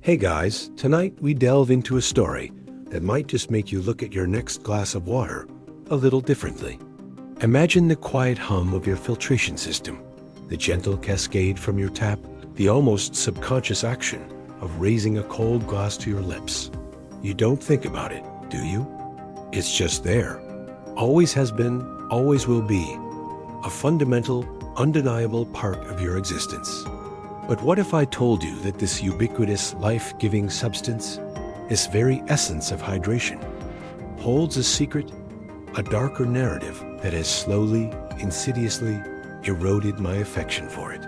Hey guys, tonight we delve into a story that might just make you look at your next glass of water a little differently. Imagine the quiet hum of your filtration system, the gentle cascade from your tap, the almost subconscious action of raising a cold glass to your lips. You don't think about it, do you? It's just there. Always has been, always will be. A fundamental, undeniable part of your existence. But what if I told you that this ubiquitous, life-giving substance, this very essence of hydration, holds a secret, a darker narrative that has slowly, insidiously eroded my affection for it?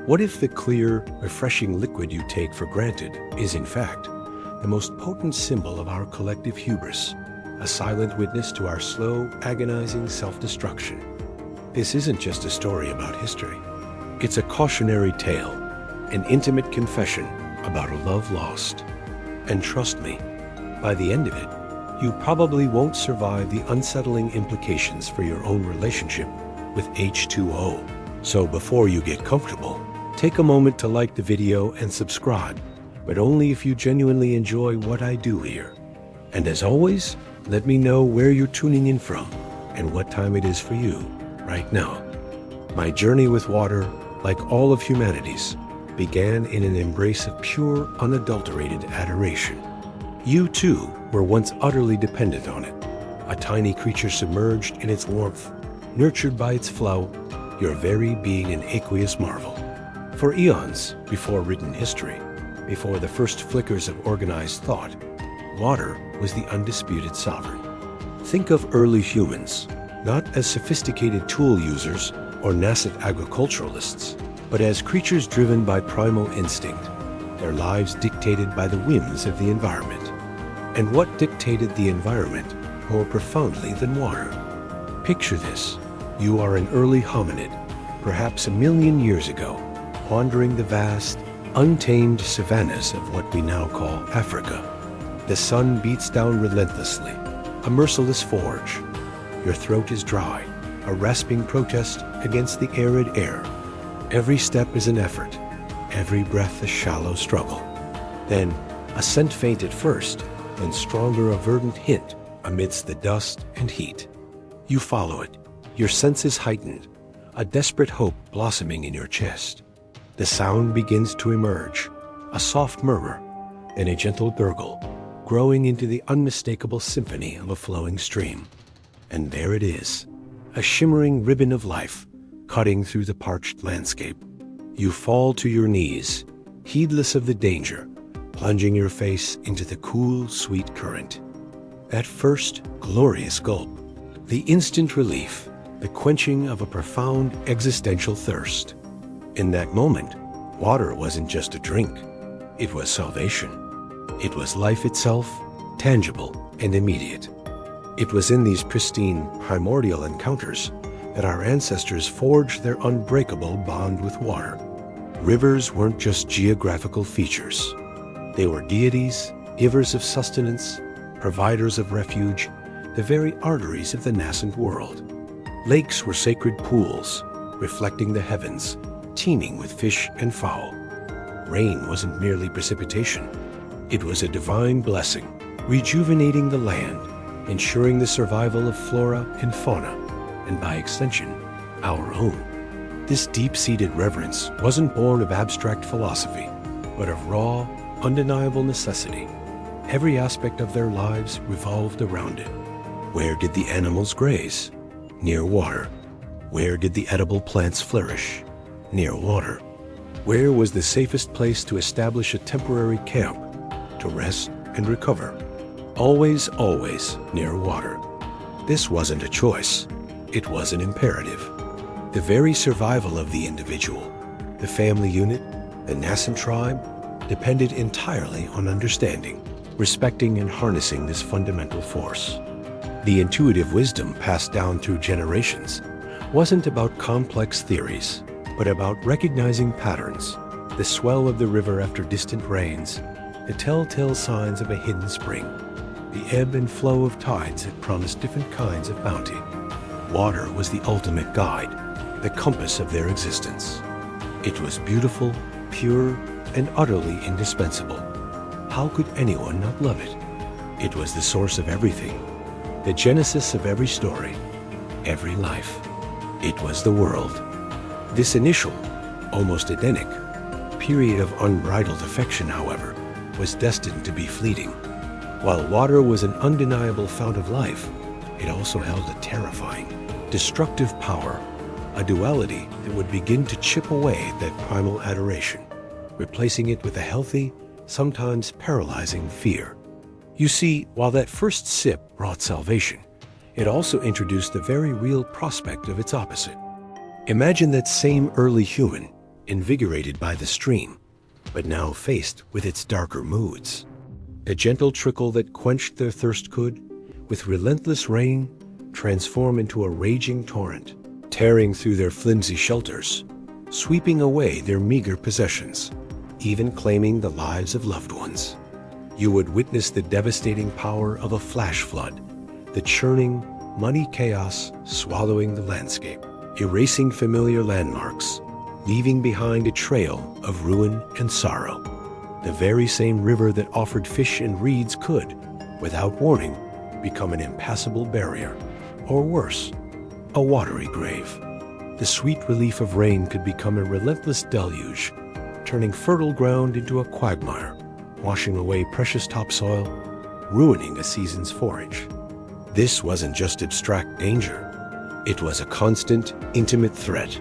What if the clear, refreshing liquid you take for granted is, in fact, the most potent symbol of our collective hubris, a silent witness to our slow, agonizing self-destruction? This isn't just a story about history. It's a cautionary tale, an intimate confession about a love lost. And trust me, by the end of it, you probably won't survive the unsettling implications for your own relationship with H2O. So before you get comfortable, take a moment to like the video and subscribe, but only if you genuinely enjoy what I do here. And as always, let me know where you're tuning in from and what time it is for you right now. My journey with water, like all of humanity's, began in an embrace of pure, unadulterated adoration. You, too, were once utterly dependent on it, a tiny creature submerged in its warmth, nurtured by its flow, your very being an aqueous marvel. For eons before written history, before the first flickers of organized thought, water was the undisputed sovereign. Think of early humans, not as sophisticated tool users or nascent agriculturalists, but as creatures driven by primal instinct, their lives dictated by the whims of the environment. And what dictated the environment more profoundly than water? Picture this. You are an early hominid, perhaps 1 million years ago, wandering the vast, untamed savannas of what we now call Africa. The sun beats down relentlessly, a merciless forge. Your throat is dry, a rasping protest against the arid air. Every step is an effort, every breath a shallow struggle. Then, a scent faint at first, then stronger a verdant hint amidst the dust and heat. You follow it, your senses heightened, a desperate hope blossoming in your chest. The sound begins to emerge, a soft murmur, then a gentle gurgle, growing into the unmistakable symphony of a flowing stream. And there it is, a shimmering ribbon of life, cutting through the parched landscape. You fall to your knees, heedless of the danger, plunging your face into the cool, sweet current. That first, glorious gulp, the instant relief, the quenching of a profound existential thirst. In that moment, water wasn't just a drink. It was salvation. It was life itself, tangible and immediate. It was in these pristine, primordial encounters that our ancestors forged their unbreakable bond with water. Rivers weren't just geographical features. They were deities, givers of sustenance, providers of refuge, the very arteries of the nascent world. Lakes were sacred pools, reflecting the heavens, teeming with fish and fowl. Rain wasn't merely precipitation. It was a divine blessing, rejuvenating the land, ensuring the survival of flora and fauna, and by extension, our own. This deep-seated reverence wasn't born of abstract philosophy, but of raw, undeniable necessity. Every aspect of their lives revolved around it. Where did the animals graze? Near water. Where did the edible plants flourish? Near water. Where was the safest place to establish a temporary camp, to rest and recover? Always, always near water. This wasn't a choice. It was an imperative. The very survival of the individual, the family unit, the nascent tribe, depended entirely on understanding, respecting, and harnessing this fundamental force. The intuitive wisdom passed down through generations wasn't about complex theories, but about recognizing patterns, the swell of the river after distant rains, the telltale signs of a hidden spring, the ebb and flow of tides that promised different kinds of bounty. Water was the ultimate guide, the compass of their existence. It was beautiful, pure, and utterly indispensable. How could anyone not love it? It was the source of everything, the genesis of every story, every life. It was the world. This initial, almost Edenic, period of unbridled affection, however, was destined to be fleeting. While water was an undeniable fount of life, it also held a terrifying, destructive power, a duality that would begin to chip away at that primal adoration, replacing it with a healthy, sometimes paralyzing fear. You see, while that first sip brought salvation, it also introduced the very real prospect of its opposite. Imagine that same early human, invigorated by the stream, but now faced with its darker moods. A gentle trickle that quenched their thirst could, with relentless rain, transform into a raging torrent, tearing through their flimsy shelters, sweeping away their meager possessions, even claiming the lives of loved ones. You would witness the devastating power of a flash flood, the churning, muddy chaos swallowing the landscape, erasing familiar landmarks, leaving behind a trail of ruin and sorrow. The very same river that offered fish and reeds could, without warning, become an impassable barrier, or worse, a watery grave. The sweet relief of rain could become a relentless deluge, turning fertile ground into a quagmire, washing away precious topsoil, ruining a season's forage. This wasn't just abstract danger. It was a constant, intimate threat.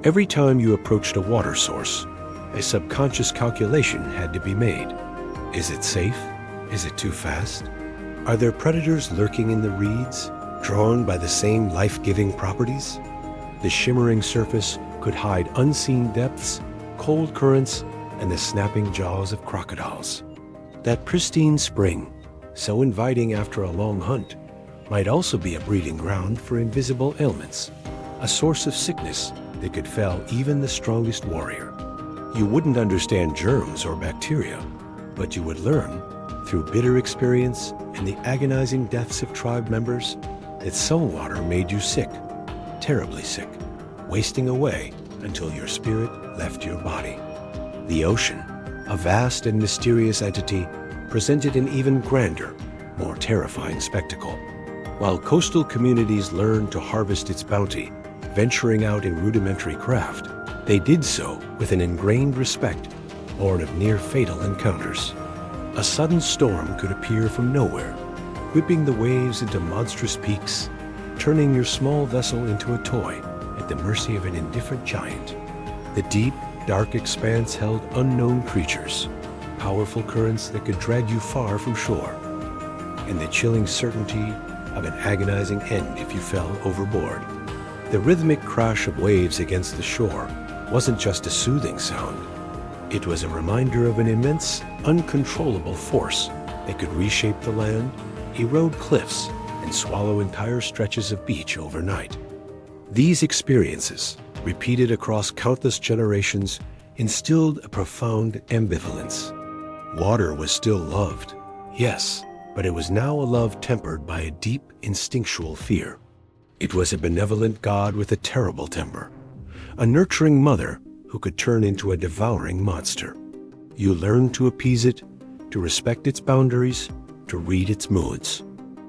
Every time you approached a water source, a subconscious calculation had to be made. Is it safe? Is it too fast? Are there predators lurking in the reeds, drawn by the same life-giving properties? The shimmering surface could hide unseen depths, cold currents, and the snapping jaws of crocodiles. That pristine spring, so inviting after a long hunt, might also be a breeding ground for invisible ailments, a source of sickness that could fell even the strongest warrior. You wouldn't understand germs or bacteria, but you would learn, through bitter experience and the agonizing deaths of tribe members, that some water made you sick, terribly sick, wasting away until your spirit left your body. The ocean, a vast and mysterious entity, presented an even grander, more terrifying spectacle. While coastal communities learned to harvest its bounty, venturing out in rudimentary craft, they did so with an ingrained respect, born of near-fatal encounters. A sudden storm could appear from nowhere, whipping the waves into monstrous peaks, turning your small vessel into a toy at the mercy of an indifferent giant. The deep, dark expanse held unknown creatures, powerful currents that could drag you far from shore, and the chilling certainty of an agonizing end if you fell overboard. The rhythmic crash of waves against the shore wasn't just a soothing sound. It was a reminder of an immense, uncontrollable force that could reshape the land, erode cliffs, and swallow entire stretches of beach overnight. These experiences, repeated across countless generations, instilled a profound ambivalence. Water was still loved, yes, but it was now a love tempered by a deep instinctual fear. It was a benevolent god with a terrible temper, a nurturing mother who could turn into a devouring monster. You learned to appease it, to respect its boundaries, to read its moods.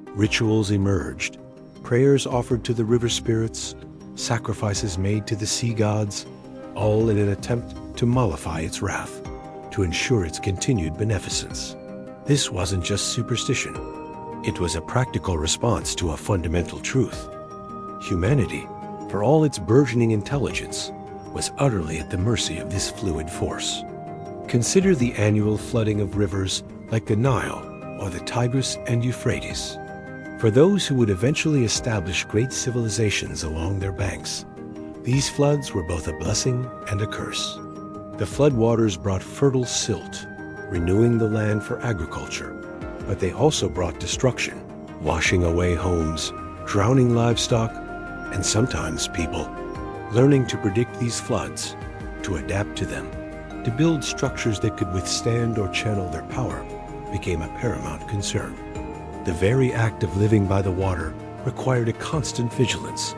Rituals emerged, prayers offered to the river spirits, sacrifices made to the sea gods, all in an attempt to mollify its wrath, to ensure its continued beneficence. This wasn't just superstition. It was a practical response to a fundamental truth. Humanity, for all its burgeoning intelligence, was utterly at the mercy of this fluid force. Consider the annual flooding of rivers like the Nile or the Tigris and Euphrates. For those who would eventually establish great civilizations along their banks, these floods were both a blessing and a curse. The floodwaters brought fertile silt, renewing the land for agriculture, but they also brought destruction, washing away homes, drowning livestock, and sometimes people. Learning to predict these floods, to adapt to them, to build structures that could withstand or channel their power, became a paramount concern. The very act of living by the water required a constant vigilance,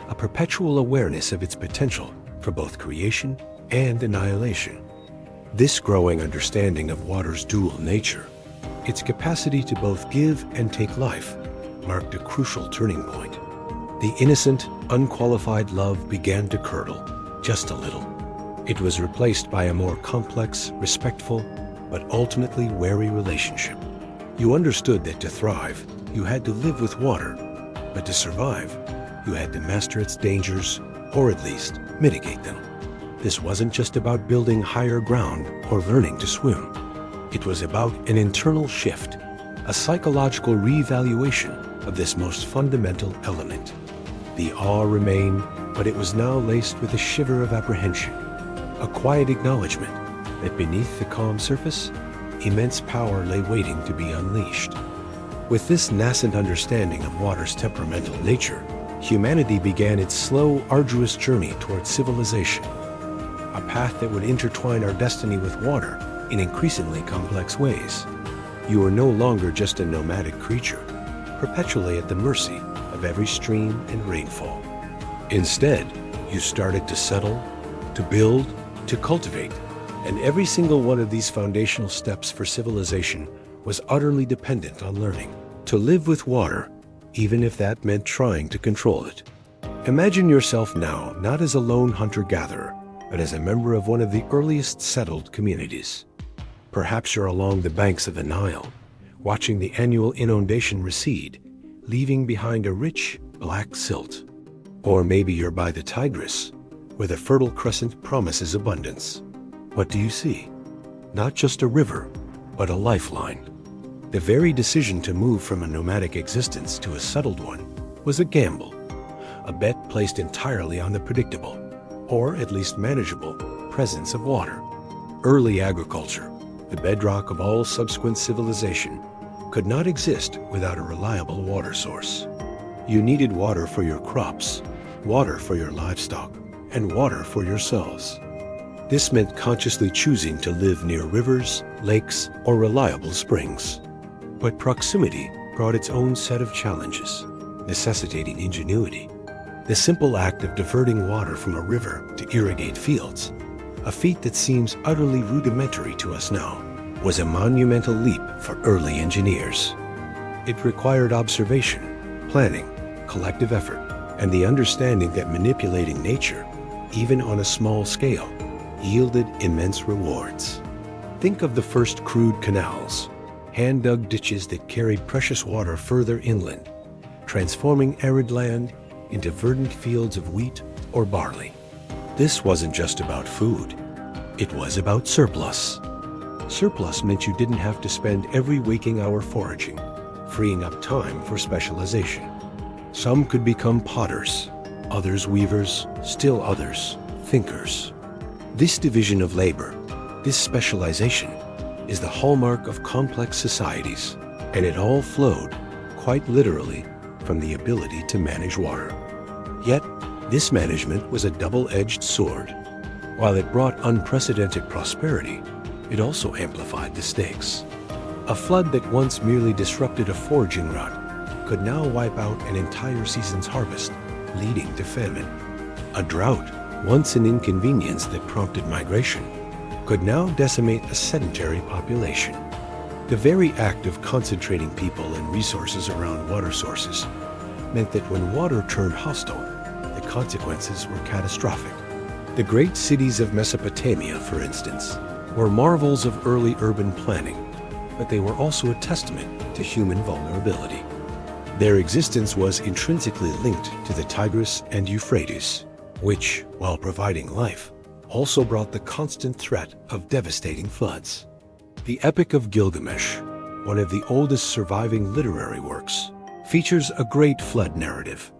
a perpetual awareness of its potential for both creation and annihilation. This growing understanding of water's dual nature, its capacity to both give and take life, marked a crucial turning point. The innocent, unqualified love began to curdle, just a little. It was replaced by a more complex, respectful, but ultimately wary relationship. You understood that to thrive, you had to live with water, but to survive, you had to master its dangers, or at least mitigate them. This wasn't just about building higher ground or learning to swim. It was about an internal shift, a psychological reevaluation of this most fundamental element. The awe remained, but it was now laced with a shiver of apprehension, a quiet acknowledgement that beneath the calm surface, immense power lay waiting to be unleashed. With this nascent understanding of water's temperamental nature, humanity began its slow, arduous journey towards civilization, a path that would intertwine our destiny with water in increasingly complex ways. You were no longer just a nomadic creature, perpetually at the mercy of every stream and rainfall. Instead, you started to settle, to build, to cultivate, and every single one of these foundational steps for civilization was utterly dependent on learning to live with water, even if that meant trying to control it. Imagine yourself now not as a lone hunter-gatherer, but as a member of one of the earliest settled communities. Perhaps you're along the banks of the Nile, watching the annual inundation recede, leaving behind a rich, black silt. Or maybe you're by the Tigris, where the Fertile Crescent promises abundance. What do you see? Not just a river, but a lifeline. The very decision to move from a nomadic existence to a settled one was a gamble, a bet placed entirely on the predictable, or at least manageable, presence of water. Early agriculture, the bedrock of all subsequent civilization, could not exist without a reliable water source. You needed water for your crops, water for your livestock, and water for yourselves. This meant consciously choosing to live near rivers, lakes, or reliable springs. But proximity brought its own set of challenges, necessitating ingenuity. The simple act of diverting water from a river to irrigate fields, a feat that seems utterly rudimentary to us now, was a monumental leap for early engineers. It required observation, planning, collective effort, and the understanding that manipulating nature, even on a small scale, yielded immense rewards. Think of the first crude canals, hand-dug ditches that carried precious water further inland, transforming arid land into verdant fields of wheat or barley. This wasn't just about food. It was about surplus. Surplus meant you didn't have to spend every waking hour foraging, freeing up time for specialization. Some could become potters, others weavers, still others thinkers. This division of labor, this specialization, is the hallmark of complex societies, and it all flowed, quite literally, from the ability to manage water. Yet, this management was a double-edged sword. While it brought unprecedented prosperity, it also amplified the stakes. A flood that once merely disrupted a foraging route could now wipe out an entire season's harvest, leading to famine. A drought, once an inconvenience that prompted migration, could now decimate a sedentary population. The very act of concentrating people and resources around water sources meant that when water turned hostile, the consequences were catastrophic. The great cities of Mesopotamia, for instance, were marvels of early urban planning, but they were also a testament to human vulnerability. Their existence was intrinsically linked to the Tigris and Euphrates, which, while providing life, also brought the constant threat of devastating floods. The Epic of Gilgamesh, one of the oldest surviving literary works, features a great flood narrative,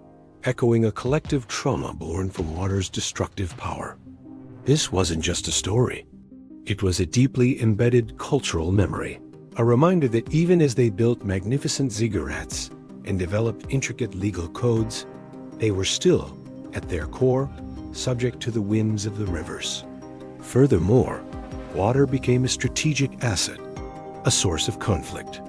echoing a collective trauma born from water's destructive power. This wasn't just a story. It was a deeply embedded cultural memory, a reminder that even as they built magnificent ziggurats and developed intricate legal codes, they were still, at their core, subject to the whims of the rivers. Furthermore, water became a strategic asset, a source of conflict.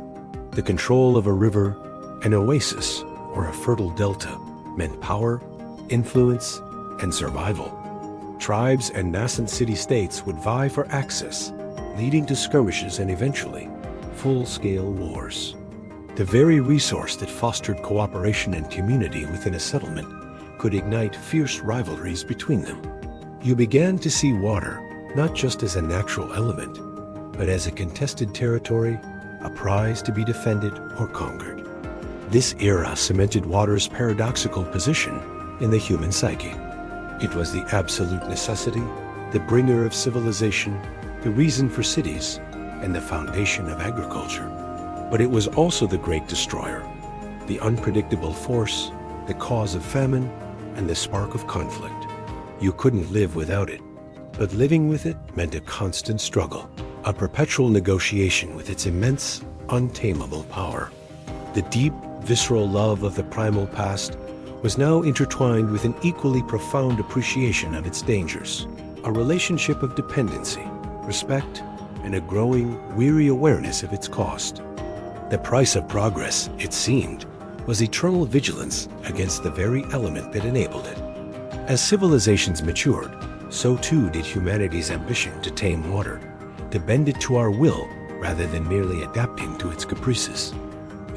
The control of a river, an oasis, or a fertile delta meant power, influence, and survival. Tribes and nascent city-states would vie for access, leading to skirmishes and eventually full-scale wars. The very resource that fostered cooperation and community within a settlement could ignite fierce rivalries between them. You began to see water not just as a natural element, but as a contested territory, a prize to be defended or conquered. This era cemented water's paradoxical position in the human psyche. It was the absolute necessity, the bringer of civilization, the reason for cities, and the foundation of agriculture. But it was also the great destroyer, the unpredictable force, the cause of famine, and the spark of conflict. You couldn't live without it, but living with it meant a constant struggle, a perpetual negotiation with its immense, untamable power. The deep, visceral love of the primal past was now intertwined with an equally profound appreciation of its dangers, a relationship of dependency, respect, and a growing, weary awareness of its cost. The price of progress, it seemed, was eternal vigilance against the very element that enabled it. As civilizations matured, so too did humanity's ambition to tame water, to bend it to our will rather than merely adapting to its caprices.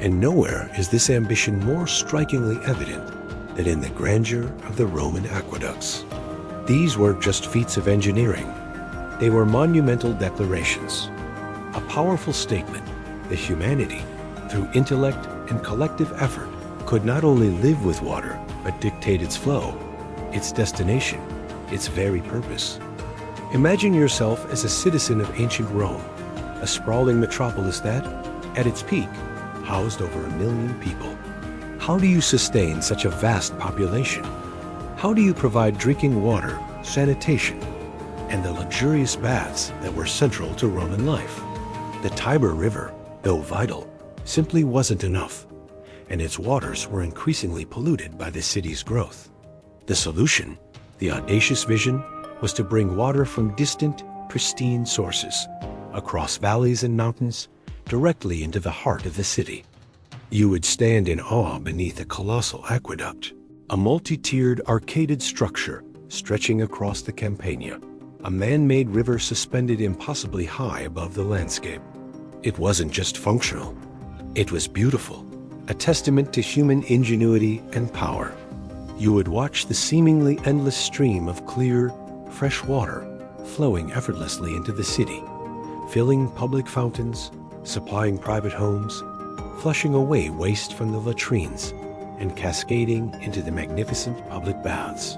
And nowhere is this ambition more strikingly evident than in the grandeur of the Roman aqueducts. These weren't just feats of engineering. They were monumental declarations, a powerful statement that humanity, through intellect and collective effort, could not only live with water, but dictate its flow, its destination, its very purpose. Imagine yourself as a citizen of ancient Rome, a sprawling metropolis that, at its peak, housed over 1 million people. How do you sustain such a vast population? How do you provide drinking water, sanitation, and the luxurious baths that were central to Roman life? The Tiber River, though vital, simply wasn't enough, and its waters were increasingly polluted by the city's growth. The solution, the audacious vision, was to bring water from distant, pristine sources, across valleys and mountains, directly into the heart of the city. You would stand in awe beneath a colossal aqueduct, a multi-tiered arcaded structure stretching across the Campania, a man-made river suspended impossibly high above the landscape. It wasn't just functional, it was beautiful, a testament to human ingenuity and power. You would watch the seemingly endless stream of clear, fresh water flowing effortlessly into the city, filling public fountains, supplying private homes, flushing away waste from the latrines, and cascading into the magnificent public baths.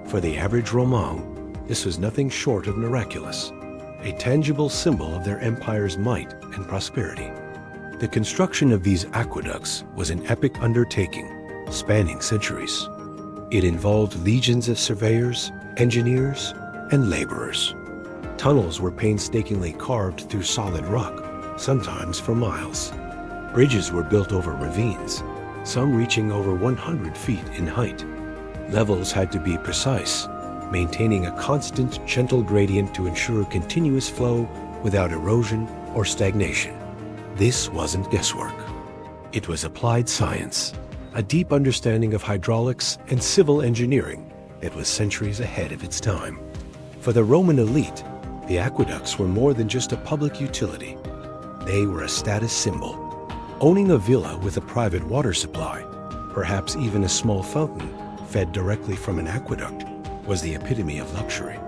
For the average Roman, this was nothing short of miraculous, a tangible symbol of their empire's might and prosperity. The construction of these aqueducts was an epic undertaking, spanning centuries. It involved legions of surveyors, engineers, and laborers. Tunnels were painstakingly carved through solid rock, sometimes for miles. Bridges were built over ravines, some reaching over 100 feet in height. Levels had to be precise, maintaining a constant, gentle gradient to ensure continuous flow without erosion or stagnation. This wasn't guesswork. It was applied science, a deep understanding of hydraulics and civil engineering that was centuries ahead of its time. For the Roman elite, the aqueducts were more than just a public utility. They were a status symbol. Owning a villa with a private water supply, perhaps even a small fountain fed directly from an aqueduct, was the epitome of luxury.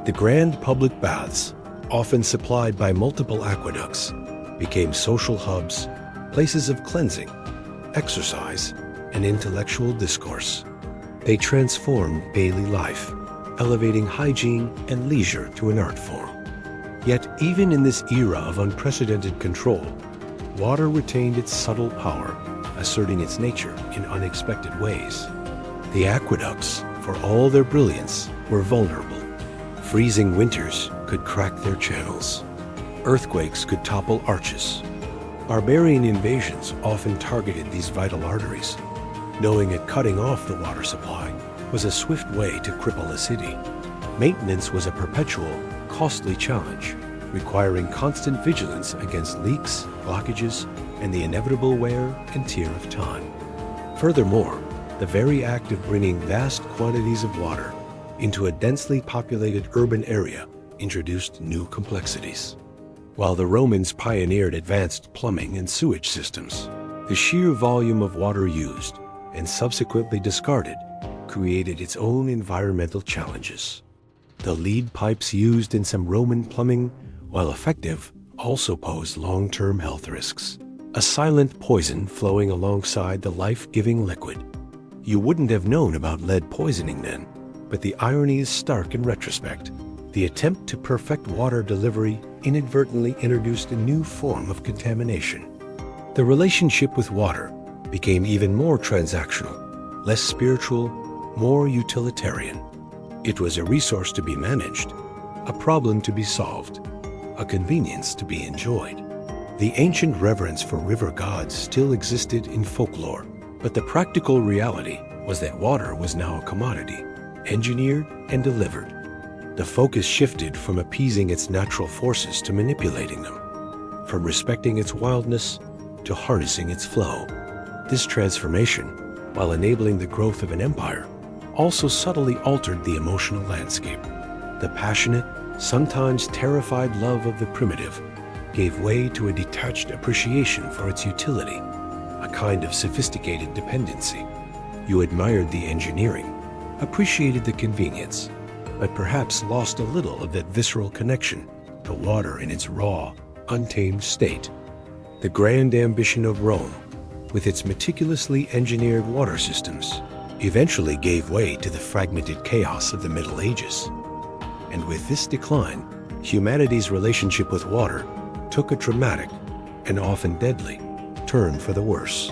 The grand public baths, often supplied by multiple aqueducts, became social hubs, places of cleansing, exercise, and intellectual discourse. They transformed daily life, elevating hygiene and leisure to an art form. Yet even in this era of unprecedented control, water retained its subtle power, asserting its nature in unexpected ways. The aqueducts, for all their brilliance, were vulnerable. Freezing winters could crack their channels. Earthquakes could topple arches. Barbarian invasions often targeted these vital arteries, knowing that cutting off the water supply was a swift way to cripple a city. Maintenance was a perpetual, costly challenge, requiring constant vigilance against leaks, blockages, and the inevitable wear and tear of time. Furthermore, the very act of bringing vast quantities of water into a densely populated urban area introduced new complexities. While the Romans pioneered advanced plumbing and sewage systems, the sheer volume of water used and subsequently discarded created its own environmental challenges. The lead pipes used in some Roman plumbing, while effective, also posed long-term health risks. A silent poison flowing alongside the life-giving liquid. You wouldn't have known about lead poisoning then, but the irony is stark in retrospect. The attempt to perfect water delivery inadvertently introduced a new form of contamination. The relationship with water became even more transactional, less spiritual, more utilitarian. It was a resource to be managed, a problem to be solved, a convenience to be enjoyed. The ancient reverence for river gods still existed in folklore, but the practical reality was that water was now a commodity, engineered and delivered. The focus shifted from appeasing its natural forces to manipulating them, from respecting its wildness to harnessing its flow. This transformation, while enabling the growth of an empire, also subtly altered the emotional landscape. The passionate, sometimes terrified love of the primitive gave way to a detached appreciation for its utility, a kind of sophisticated dependency. You admired the engineering, appreciated the convenience, but perhaps lost a little of that visceral connection to water in its raw, untamed state. The grand ambition of Rome, with its meticulously engineered water systems, eventually gave way to the fragmented chaos of the Middle Ages. And with this decline, humanity's relationship with water took a dramatic, and often deadly, turn for the worse.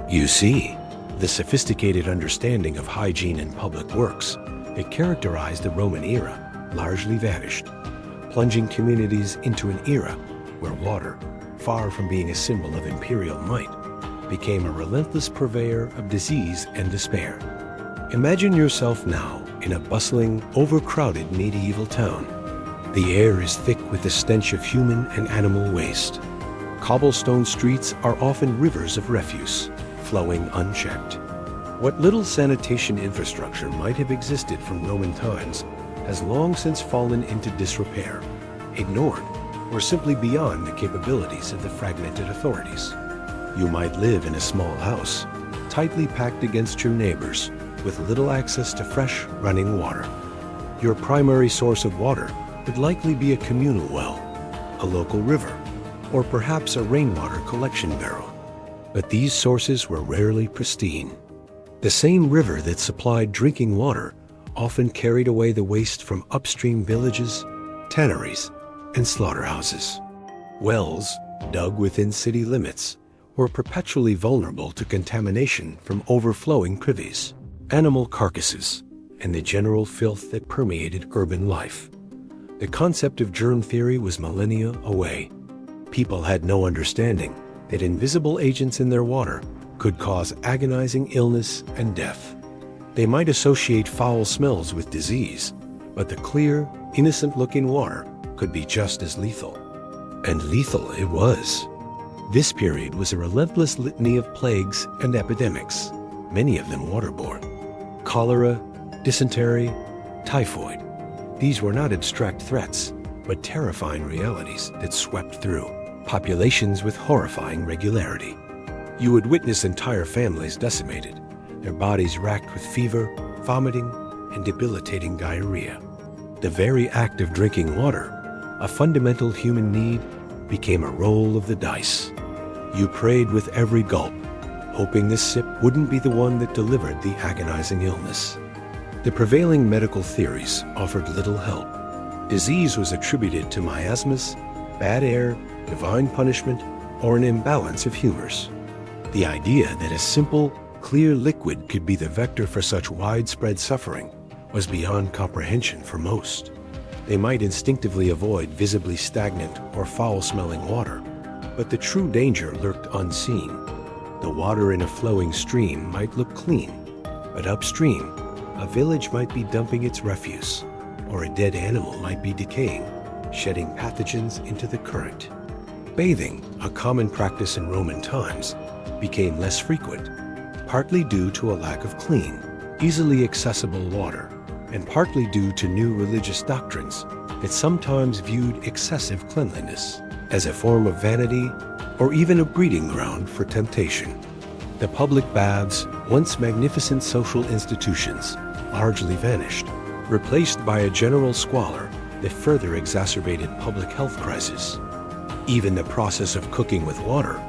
You see, the sophisticated understanding of hygiene and public works that characterized the Roman era largely vanished, plunging communities into an era where water, far from being a symbol of imperial might, became a relentless purveyor of disease and despair. Imagine yourself now in a bustling, overcrowded medieval town. The air is thick with the stench of human and animal waste. Cobblestone streets are often rivers of refuse, flowing unchecked. What little sanitation infrastructure might have existed from Roman times has long since fallen into disrepair, ignored, or simply beyond the capabilities of the fragmented authorities. You might live in a small house, tightly packed against your neighbors, with little access to fresh, running water. Your primary source of water would likely be a communal well, a local river, or perhaps a rainwater collection barrel. But these sources were rarely pristine. The same river that supplied drinking water often carried away the waste from upstream villages, tanneries, and slaughterhouses. Wells, dug within city limits, were perpetually vulnerable to contamination from overflowing privies, animal carcasses, and the general filth that permeated urban life. The concept of germ theory was millennia away. People had no understanding that invisible agents in their water could cause agonizing illness and death. They might associate foul smells with disease, but the clear, innocent-looking water could be just as lethal. And lethal it was. This period was a relentless litany of plagues and epidemics, many of them waterborne. Cholera, dysentery, typhoid. These were not abstract threats, but terrifying realities that swept through populations with horrifying regularity. You would witness entire families decimated, their bodies racked with fever, vomiting, and debilitating diarrhea. The very act of drinking water, a fundamental human need, became a roll of the dice. You prayed with every gulp, hoping this sip wouldn't be the one that delivered the agonizing illness. The prevailing medical theories offered little help. Disease was attributed to miasmas, bad air, divine punishment, or an imbalance of humors. The idea that a simple, clear liquid could be the vector for such widespread suffering was beyond comprehension for most. They might instinctively avoid visibly stagnant or foul-smelling water, but the true danger lurked unseen. The water in a flowing stream might look clean, but upstream, a village might be dumping its refuse, or a dead animal might be decaying, shedding pathogens into the current. Bathing, a common practice in Roman times, became less frequent, partly due to a lack of clean, easily accessible water, and partly due to new religious doctrines that sometimes viewed excessive cleanliness as a form of vanity or even a breeding ground for temptation. The public baths, once magnificent social institutions, largely vanished, replaced by a general squalor that further exacerbated public health crises. Even the process of cooking with water,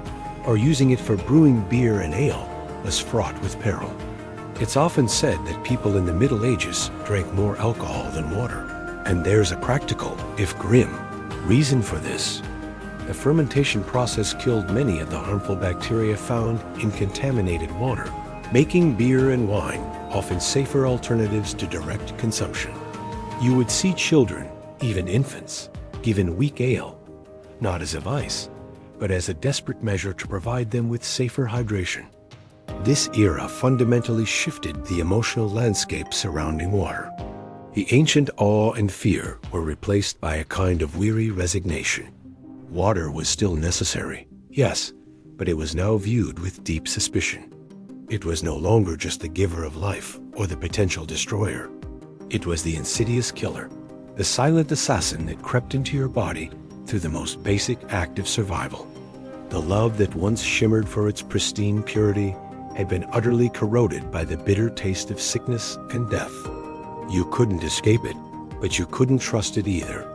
or using it for brewing beer and ale, was fraught with peril. It's often said that people in the Middle Ages drank more alcohol than water, and there's a practical, if grim, reason for this. The fermentation process killed many of the harmful bacteria found in contaminated water, making beer and wine often safer alternatives to direct consumption. You would see children, even infants, given weak ale, not as a vice, but as a desperate measure to provide them with safer hydration. This era fundamentally shifted the emotional landscape surrounding water. The ancient awe and fear were replaced by a kind of weary resignation. Water was still necessary, yes, but it was now viewed with deep suspicion. It was no longer just the giver of life or the potential destroyer. It was the insidious killer, the silent assassin that crept into your body through the most basic act of survival. The love that once shimmered for its pristine purity had been utterly corroded by the bitter taste of sickness and death. You couldn't escape it, but you couldn't trust it either.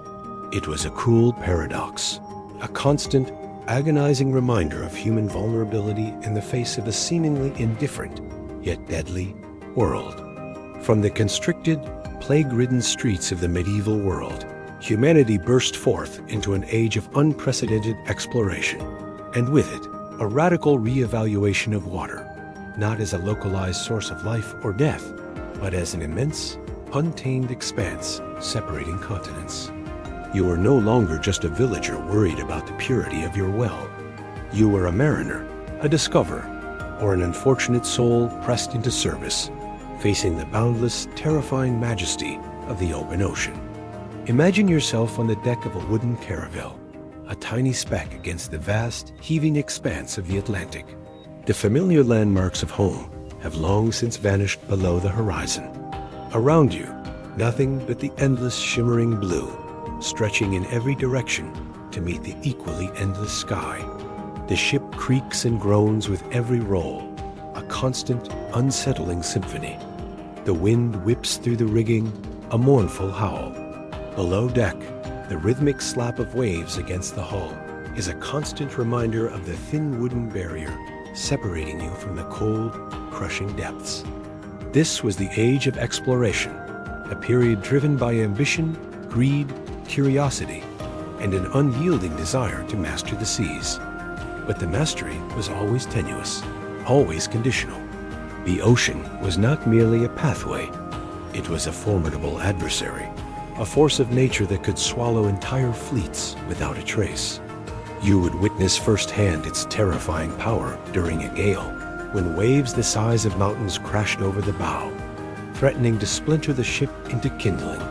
It was a cruel paradox, a constant, agonizing reminder of human vulnerability in the face of a seemingly indifferent, yet deadly, world. From the constricted, plague-ridden streets of the medieval world, humanity burst forth into an age of unprecedented exploration, and with it, a radical re-evaluation of water, not as a localized source of life or death, but as an immense, untamed expanse separating continents. You were no longer just a villager worried about the purity of your well. You were a mariner, a discoverer, or an unfortunate soul pressed into service, facing the boundless, terrifying majesty of the open ocean. Imagine yourself on the deck of a wooden caravel, a tiny speck against the vast, heaving expanse of the Atlantic. The familiar landmarks of home have long since vanished below the horizon. Around you, nothing but the endless shimmering blue, stretching in every direction to meet the equally endless sky. The ship creaks and groans with every roll, a constant, unsettling symphony. The wind whips through the rigging, a mournful howl. Below deck, the rhythmic slap of waves against the hull is a constant reminder of the thin wooden barrier separating you from the cold, crushing depths. This was the age of exploration, a period driven by ambition, greed, curiosity, and an unyielding desire to master the seas. But the mastery was always tenuous, always conditional. The ocean was not merely a pathway, it was a formidable adversary, a force of nature that could swallow entire fleets without a trace. You would witness firsthand its terrifying power during a gale, when waves the size of mountains crashed over the bow, threatening to splinter the ship into kindling.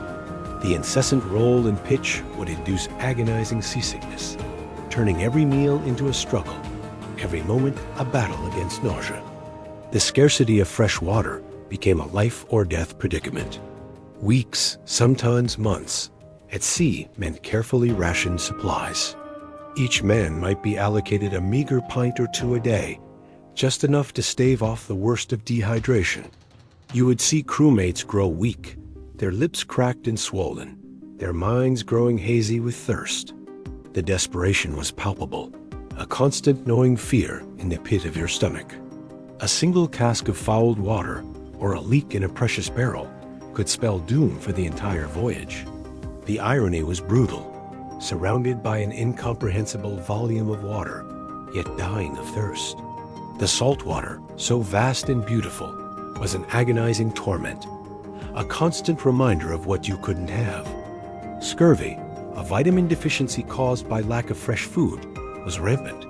The incessant roll and pitch would induce agonizing seasickness, turning every meal into a struggle, every moment a battle against nausea. The scarcity of fresh water became a life-or-death predicament. Weeks, sometimes months, at sea meant carefully rationed supplies. Each man might be allocated a meager pint or two a day, just enough to stave off the worst of dehydration. You would see crewmates grow weak, their lips cracked and swollen, their minds growing hazy with thirst. The desperation was palpable, a constant gnawing fear in the pit of your stomach. A single cask of fouled water or a leak in a precious barrel could spell doom for the entire voyage. The irony was brutal. Surrounded by an incomprehensible volume of water, yet dying of thirst. The salt water, so vast and beautiful, was an agonizing torment, a constant reminder of what you couldn't have. Scurvy, a vitamin deficiency caused by lack of fresh food, was rampant,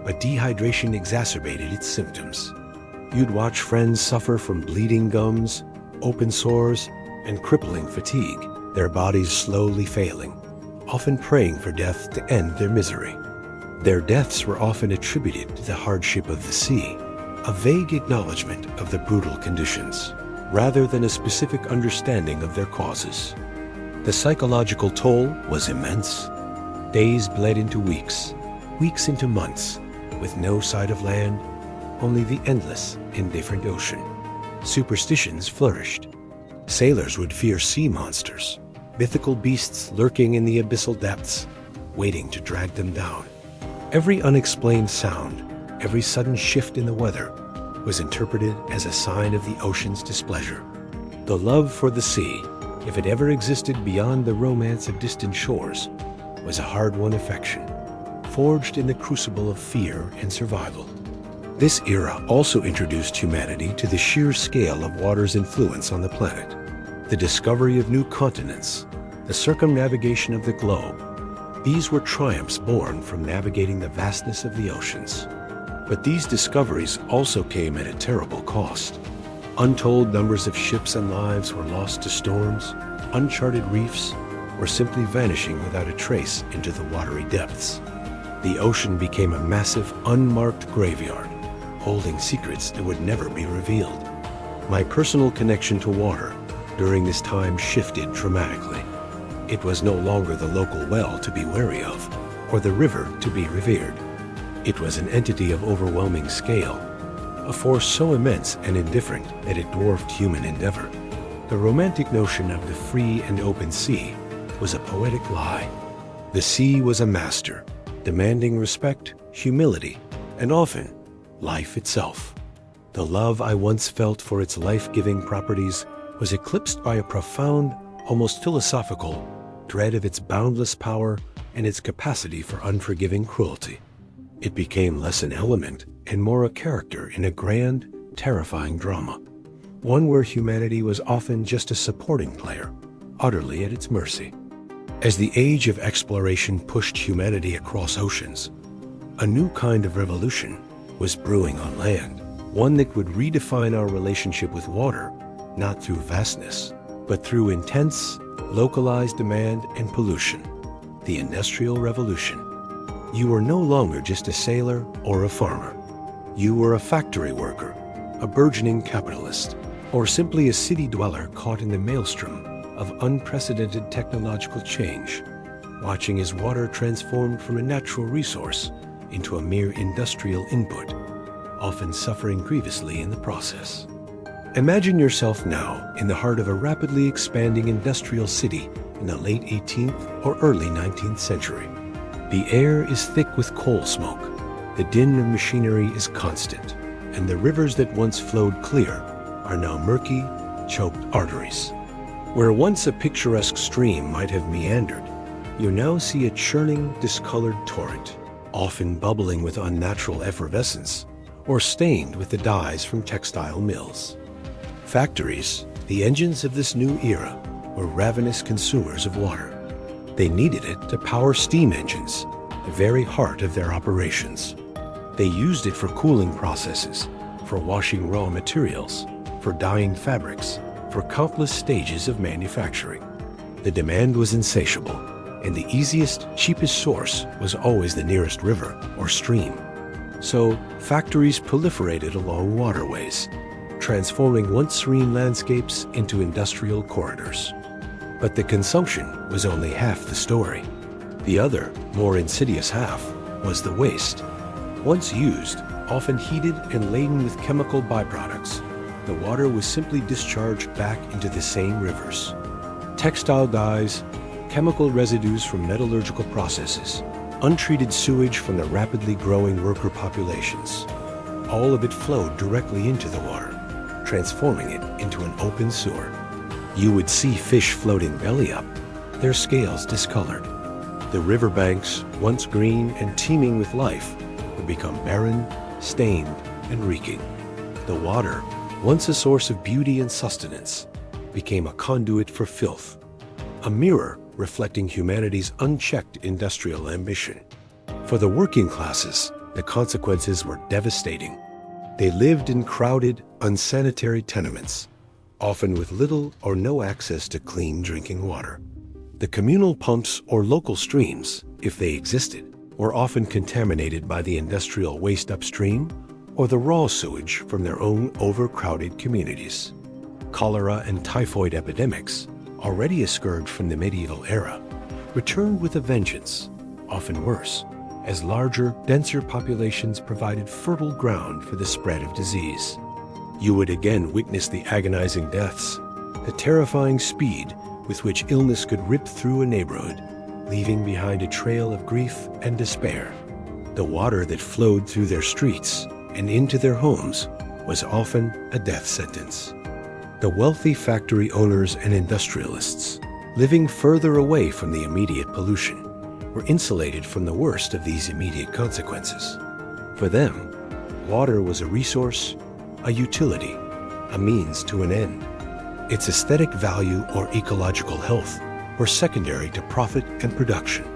but dehydration exacerbated its symptoms. You'd watch friends suffer from bleeding gums, open sores, and crippling fatigue, their bodies slowly failing, often praying for death to end their misery. Their deaths were often attributed to the hardship of the sea, a vague acknowledgement of the brutal conditions. rather than a specific understanding of their causes. The psychological toll was immense. Days bled into weeks, weeks into months, with no sight of land, only the endless, indifferent ocean. Superstitions flourished. Sailors would fear sea monsters, mythical beasts lurking in the abyssal depths, waiting to drag them down. Every unexplained sound, every sudden shift in the weather, was interpreted as a sign of the ocean's displeasure. The love for the sea, if it ever existed beyond the romance of distant shores, was a hard-won affection, forged in the crucible of fear and survival. This era also introduced humanity to the sheer scale of water's influence on the planet. The discovery of new continents, the circumnavigation of the globe, these were triumphs born from navigating the vastness of the oceans. But these discoveries also came at a terrible cost. Untold numbers of ships and lives were lost to storms, uncharted reefs, or simply vanishing without a trace into the watery depths. The ocean became a massive, unmarked graveyard, holding secrets that would never be revealed. My personal connection to water during this time shifted dramatically. It was no longer the local well to be wary of, or the river to be revered. It was an entity of overwhelming scale, a force so immense and indifferent that it dwarfed human endeavor. The romantic notion of the free and open sea was a poetic lie. The sea was a master, demanding respect, humility, and often life itself. The love I once felt for its life-giving properties was eclipsed by a profound, almost philosophical, dread of its boundless power and its capacity for unforgiving cruelty. It became less an element and more a character in a grand, terrifying drama, one where humanity was often just a supporting player, utterly at its mercy. As the age of exploration pushed humanity across oceans, a new kind of revolution was brewing on land, one that would redefine our relationship with water, not through vastness, but through intense, localized demand and pollution. The Industrial Revolution. You were no longer just a sailor or a farmer. You were a factory worker, a burgeoning capitalist, or simply a city dweller caught in the maelstrom of unprecedented technological change, watching as water transformed from a natural resource into a mere industrial input, often suffering grievously in the process. Imagine yourself now in the heart of a rapidly expanding industrial city in the late 18th or early 19th century. The air is thick with coal smoke, the din of machinery is constant, and the rivers that once flowed clear are now murky, choked arteries. Where once a picturesque stream might have meandered, you now see a churning, discolored torrent, often bubbling with unnatural effervescence, or stained with the dyes from textile mills. Factories, the engines of this new era, were ravenous consumers of water. They needed it to power steam engines, the very heart of their operations. They used it for cooling processes, for washing raw materials, for dyeing fabrics, for countless stages of manufacturing. The demand was insatiable, and the easiest, cheapest source was always the nearest river or stream. So, factories proliferated along waterways, transforming once serene landscapes into industrial corridors. But the consumption was only half the story. The other, more insidious half, was the waste. Once used, often heated and laden with chemical byproducts, the water was simply discharged back into the same rivers. Textile dyes, chemical residues from metallurgical processes, untreated sewage from the rapidly growing worker populations. All of it flowed directly into the water, transforming it into an open sewer. You would see fish floating belly up, their scales discolored. The riverbanks, once green and teeming with life, would become barren, stained, and reeking. The water, once a source of beauty and sustenance, became a conduit for filth, a mirror reflecting humanity's unchecked industrial ambition. For the working classes, the consequences were devastating. They lived in crowded, unsanitary tenements, often with little or no access to clean drinking water. The communal pumps or local streams, if they existed, were often contaminated by the industrial waste upstream or the raw sewage from their own overcrowded communities. Cholera and typhoid epidemics, already a scourge from the medieval era, returned with a vengeance, often worse, as larger, denser populations provided fertile ground for the spread of disease. You would again witness the agonizing deaths, the terrifying speed with which illness could rip through a neighborhood, leaving behind a trail of grief and despair. The water that flowed through their streets and into their homes was often a death sentence. The wealthy factory owners and industrialists, living further away from the immediate pollution, were insulated from the worst of these immediate consequences. For them, water was a resource, a utility, a means to an end. Its aesthetic value or ecological health were secondary to profit and production.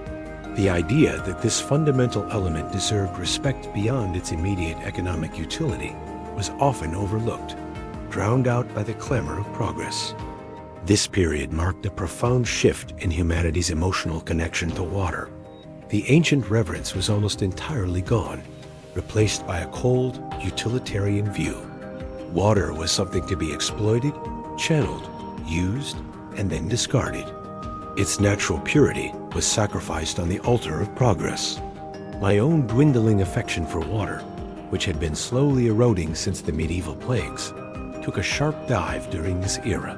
The idea that this fundamental element deserved respect beyond its immediate economic utility was often overlooked, drowned out by the clamor of progress. This period marked a profound shift in humanity's emotional connection to water. The ancient reverence was almost entirely gone, replaced by a cold, utilitarian view. Water was something to be exploited, channeled, used, and then discarded. Its natural purity was sacrificed on the altar of progress. My own dwindling affection for water, which had been slowly eroding since the medieval plagues, took a sharp dive during this era.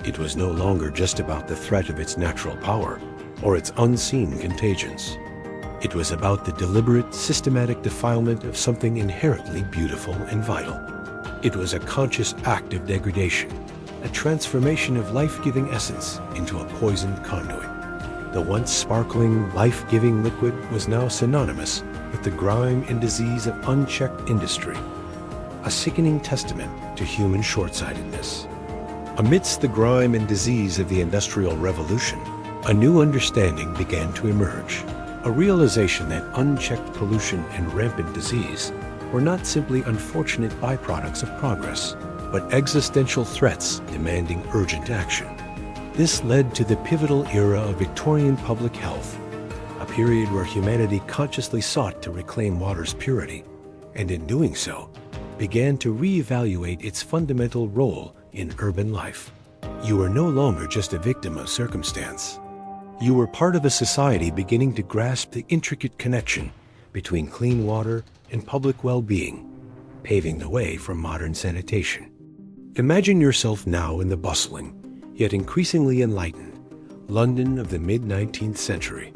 It was no longer just about the threat of its natural power or its unseen contagions. It was about the deliberate, systematic defilement of something inherently beautiful and vital. It was a conscious act of degradation, a transformation of life-giving essence into a poisoned conduit. The once sparkling, life-giving liquid was now synonymous with the grime and disease of unchecked industry, a sickening testament to human short-sightedness. Amidst the grime and disease of the Industrial Revolution, a new understanding began to emerge, a realization that unchecked pollution and rampant disease were not simply unfortunate byproducts of progress, but existential threats demanding urgent action. This led to the pivotal era of Victorian public health, a period where humanity consciously sought to reclaim water's purity, and in doing so, began to reevaluate its fundamental role in urban life. You were no longer just a victim of circumstance. You were part of a society beginning to grasp the intricate connection between clean water and public well-being, paving the way for modern sanitation. Imagine yourself now in the bustling, yet increasingly enlightened, London of the mid-19th century.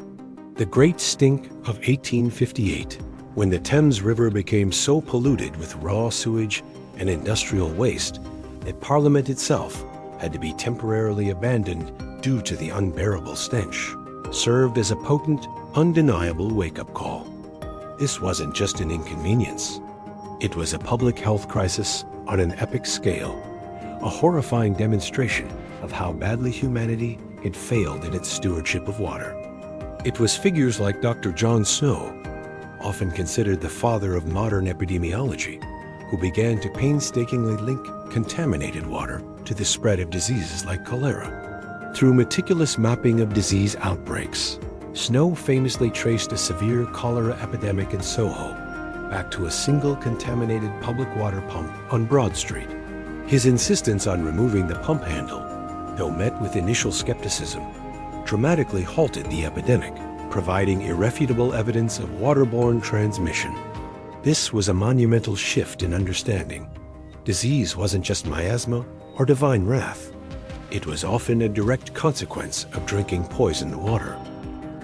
The Great Stink of 1858, when the Thames River became so polluted with raw sewage and industrial waste that Parliament itself had to be temporarily abandoned due to the unbearable stench, served as a potent, undeniable wake-up call. This wasn't just an inconvenience. It was a public health crisis on an epic scale, a horrifying demonstration of how badly humanity had failed in its stewardship of water. It was figures like Dr. John Snow, often considered the father of modern epidemiology, who began to painstakingly link contaminated water to the spread of diseases like cholera. Through meticulous mapping of disease outbreaks, Snow famously traced a severe cholera epidemic in Soho back to a single contaminated public water pump on Broad Street. His insistence on removing the pump handle, though met with initial skepticism, dramatically halted the epidemic, providing irrefutable evidence of waterborne transmission. This was a monumental shift in understanding. Disease wasn't just miasma or divine wrath. It was often a direct consequence of drinking poisoned water.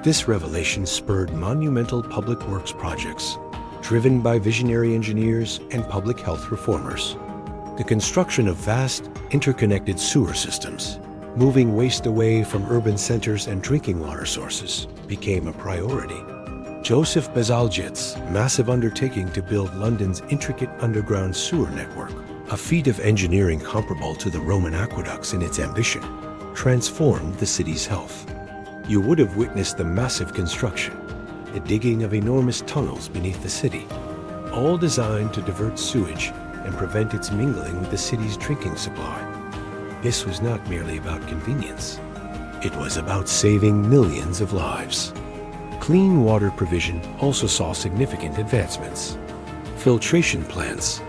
This revelation spurred monumental public works projects, driven by visionary engineers and public health reformers. The construction of vast, interconnected sewer systems, moving waste away from urban centers and drinking water sources, became a priority. Joseph Bazalgette's massive undertaking to build London's intricate underground sewer network, a feat of engineering comparable to the Roman aqueducts in its ambition, transformed the city's health. You would have witnessed the massive construction, the digging of enormous tunnels beneath the city, all designed to divert sewage and prevent its mingling with the city's drinking supply. This was not merely about convenience. It was about saving millions of lives. Clean water provision also saw significant advancements. Filtration plants,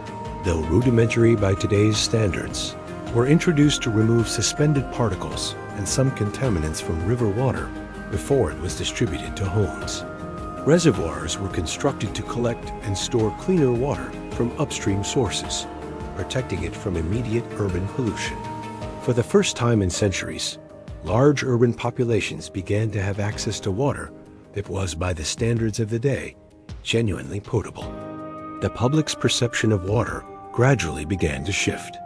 though rudimentary by today's standards, were introduced to remove suspended particles and some contaminants from river water before it was distributed to homes. Reservoirs were constructed to collect and store cleaner water from upstream sources, protecting it from immediate urban pollution. For the first time in centuries, large urban populations began to have access to water that was, by the standards of the day, genuinely potable. The public's perception of water gradually began to shift.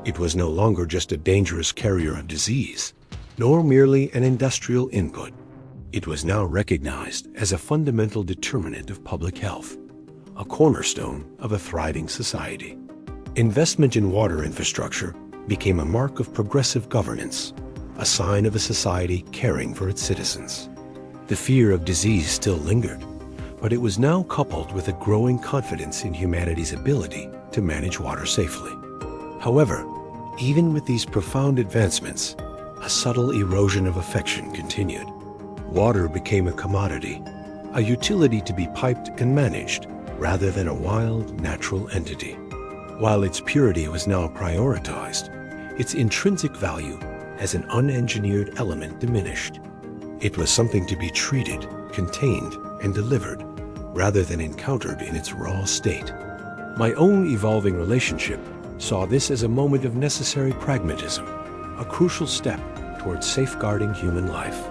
It was no longer just a dangerous carrier of disease, nor merely an industrial input. It was now recognized as a fundamental determinant of public health, a cornerstone of a thriving society. Investment in water infrastructure became a mark of progressive governance, a sign of a society caring for its citizens. The fear of disease still lingered, but it was now coupled with a growing confidence in humanity's ability to manage water safely. However, even with these profound advancements, a subtle erosion of affection continued. Water became a commodity, a utility to be piped and managed, rather than a wild, natural entity. While its purity was now prioritized, its intrinsic value as an unengineered element diminished. It was something to be treated, contained, and delivered, rather than encountered in its raw state. My own evolving relationship saw this as a moment of necessary pragmatism, a crucial step towards safeguarding human life.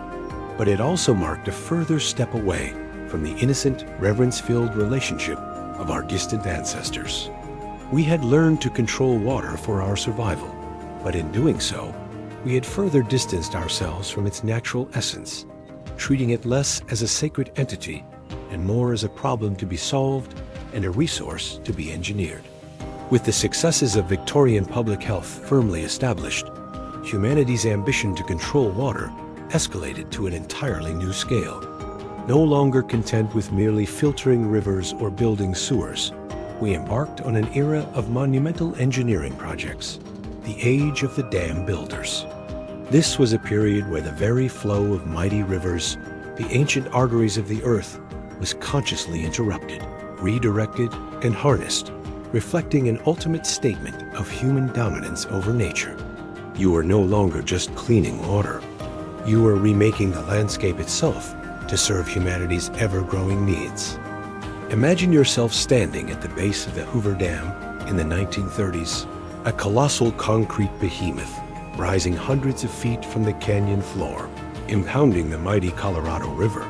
But it also marked a further step away from the innocent, reverence-filled relationship of our distant ancestors. We had learned to control water for our survival, but in doing so, we had further distanced ourselves from its natural essence, treating it less as a sacred entity and more as a problem to be solved and a resource to be engineered. With the successes of Victorian public health firmly established, humanity's ambition to control water escalated to an entirely new scale. No longer content with merely filtering rivers or building sewers, we embarked on an era of monumental engineering projects, the age of the dam builders. This was a period where the very flow of mighty rivers, the ancient arteries of the earth, was consciously interrupted, redirected, and harnessed, reflecting an ultimate statement of human dominance over nature. You were no longer just cleaning water. You were remaking the landscape itself to serve humanity's ever-growing needs. Imagine yourself standing at the base of the Hoover Dam in the 1930s, a colossal concrete behemoth rising hundreds of feet from the canyon floor, impounding the mighty Colorado River.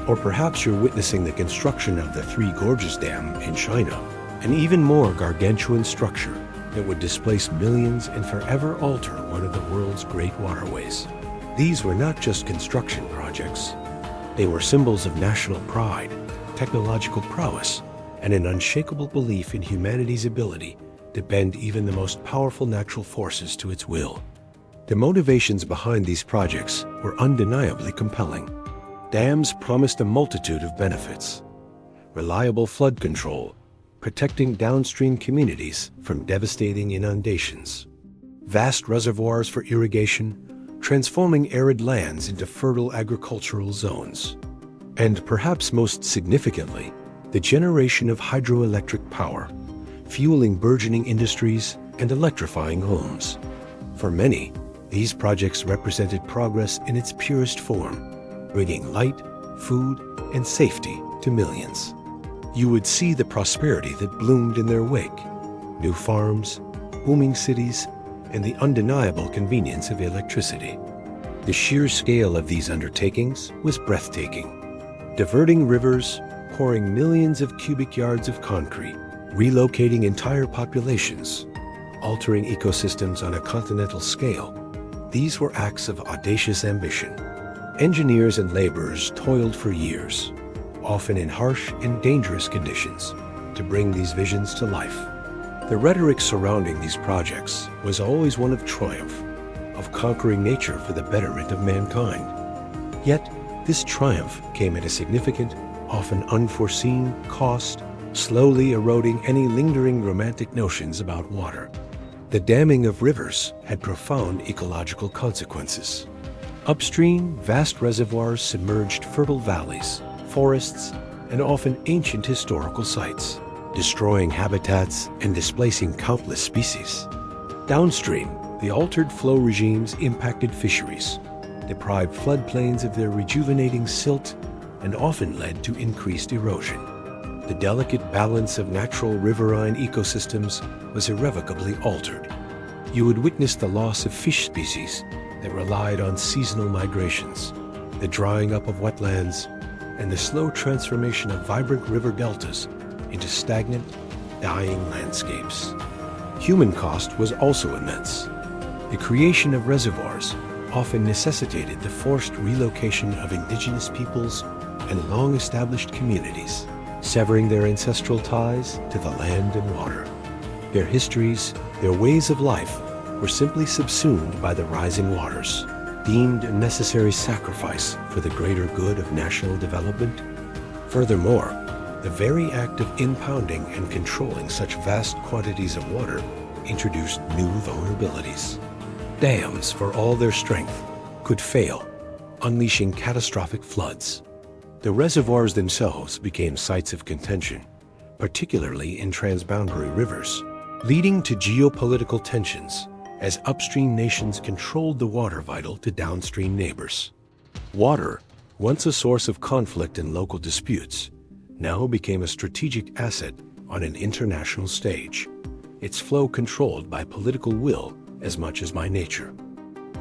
Or perhaps you're witnessing the construction of the Three Gorges Dam in China, an even more gargantuan structure that would displace millions and forever alter one of the world's great waterways. These were not just construction projects. They were symbols of national pride, technological prowess, and an unshakable belief in humanity's ability to bend even the most powerful natural forces to its will. The motivations behind these projects were undeniably compelling. Dams promised a multitude of benefits: reliable flood control, protecting downstream communities from devastating inundations, vast reservoirs for irrigation, transforming arid lands into fertile agricultural zones, and perhaps most significantly, the generation of hydroelectric power, fueling burgeoning industries and electrifying homes. For many, these projects represented progress in its purest form, bringing light, food, and safety to millions. You would see the prosperity that bloomed in their wake: new farms, booming cities, and the undeniable convenience of electricity. The sheer scale of these undertakings was breathtaking. Diverting rivers, pouring millions of cubic yards of concrete, relocating entire populations, altering ecosystems on a continental scale. These were acts of audacious ambition. Engineers and laborers toiled for years, often in harsh and dangerous conditions, to bring these visions to life. The rhetoric surrounding these projects was always one of triumph, of conquering nature for the betterment of mankind. Yet, this triumph came at a significant, often unforeseen cost, slowly eroding any lingering romantic notions about water. The damming of rivers had profound ecological consequences. Upstream, vast reservoirs submerged fertile valleys, forests, and often ancient historical sites, destroying habitats and displacing countless species. Downstream, the altered flow regimes impacted fisheries, deprived floodplains of their rejuvenating silt, and often led to increased erosion. The delicate balance of natural riverine ecosystems was irrevocably altered. You would witness the loss of fish species that relied on seasonal migrations, the drying up of wetlands, and the slow transformation of vibrant river deltas into stagnant, dying landscapes. Human cost was also immense. The creation of reservoirs often necessitated the forced relocation of indigenous peoples and long-established communities, severing their ancestral ties to the land and water. Their histories, their ways of life, were simply subsumed by the rising waters, deemed a necessary sacrifice for the greater good of national development. Furthermore, the very act of impounding and controlling such vast quantities of water introduced new vulnerabilities. Dams, for all their strength, could fail, unleashing catastrophic floods. The reservoirs themselves became sites of contention, particularly in transboundary rivers, leading to geopolitical tensions as upstream nations controlled the water vital to downstream neighbors. Water, once a source of conflict and local disputes, now became a strategic asset on an international stage, its flow controlled by political will as much as by nature.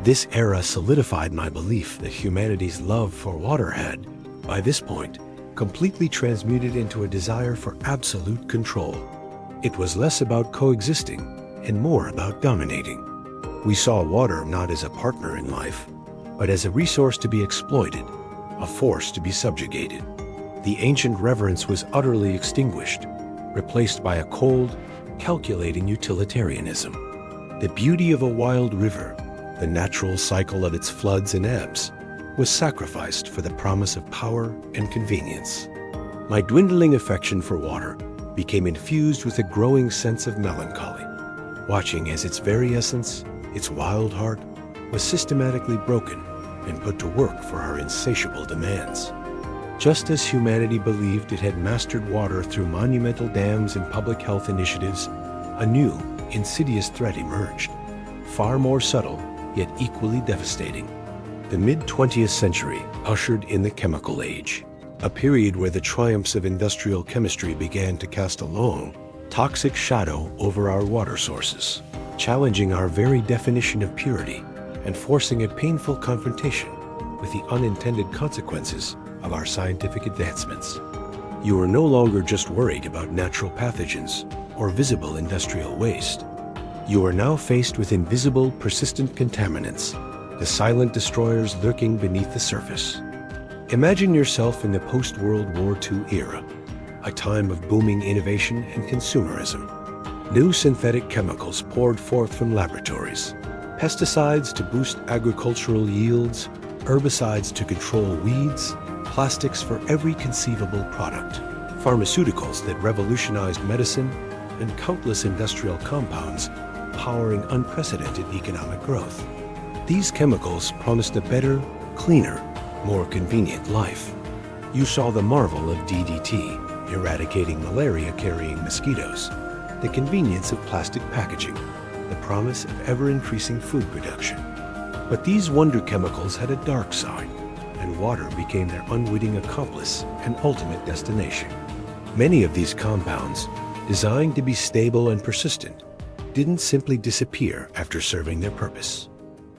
This era solidified my belief that humanity's love for water had, by this point, completely transmuted into a desire for absolute control. It was less about coexisting and more about dominating. We saw water not as a partner in life, but as a resource to be exploited, a force to be subjugated. The ancient reverence was utterly extinguished, replaced by a cold, calculating utilitarianism. The beauty of a wild river, the natural cycle of its floods and ebbs, was sacrificed for the promise of power and convenience. My dwindling affection for water became infused with a growing sense of melancholy, watching as its very essence, its wild heart, was systematically broken and put to work for her insatiable demands. Just as humanity believed it had mastered water through monumental dams and public health initiatives, a new, insidious threat emerged, far more subtle, yet equally devastating. The mid-20th century ushered in the chemical age, a period where the triumphs of industrial chemistry began to cast a long, toxic shadow over our water sources, challenging our very definition of purity and forcing a painful confrontation with the unintended consequences of our scientific advancements. You are no longer just worried about natural pathogens or visible industrial waste. You are now faced with invisible, persistent contaminants, the silent destroyers lurking beneath the surface. Imagine yourself in the post-World War II era, a time of booming innovation and consumerism. New synthetic chemicals poured forth from laboratories, pesticides to boost agricultural yields, herbicides to control weeds, plastics for every conceivable product, pharmaceuticals that revolutionized medicine, and countless industrial compounds powering unprecedented economic growth. These chemicals promised a better, cleaner, more convenient life. You saw the marvel of DDT, eradicating malaria-carrying mosquitoes, the convenience of plastic packaging, the promise of ever-increasing food production. But these wonder chemicals had a dark side, and water became their unwitting accomplice and ultimate destination. Many of these compounds, designed to be stable and persistent, didn't simply disappear after serving their purpose.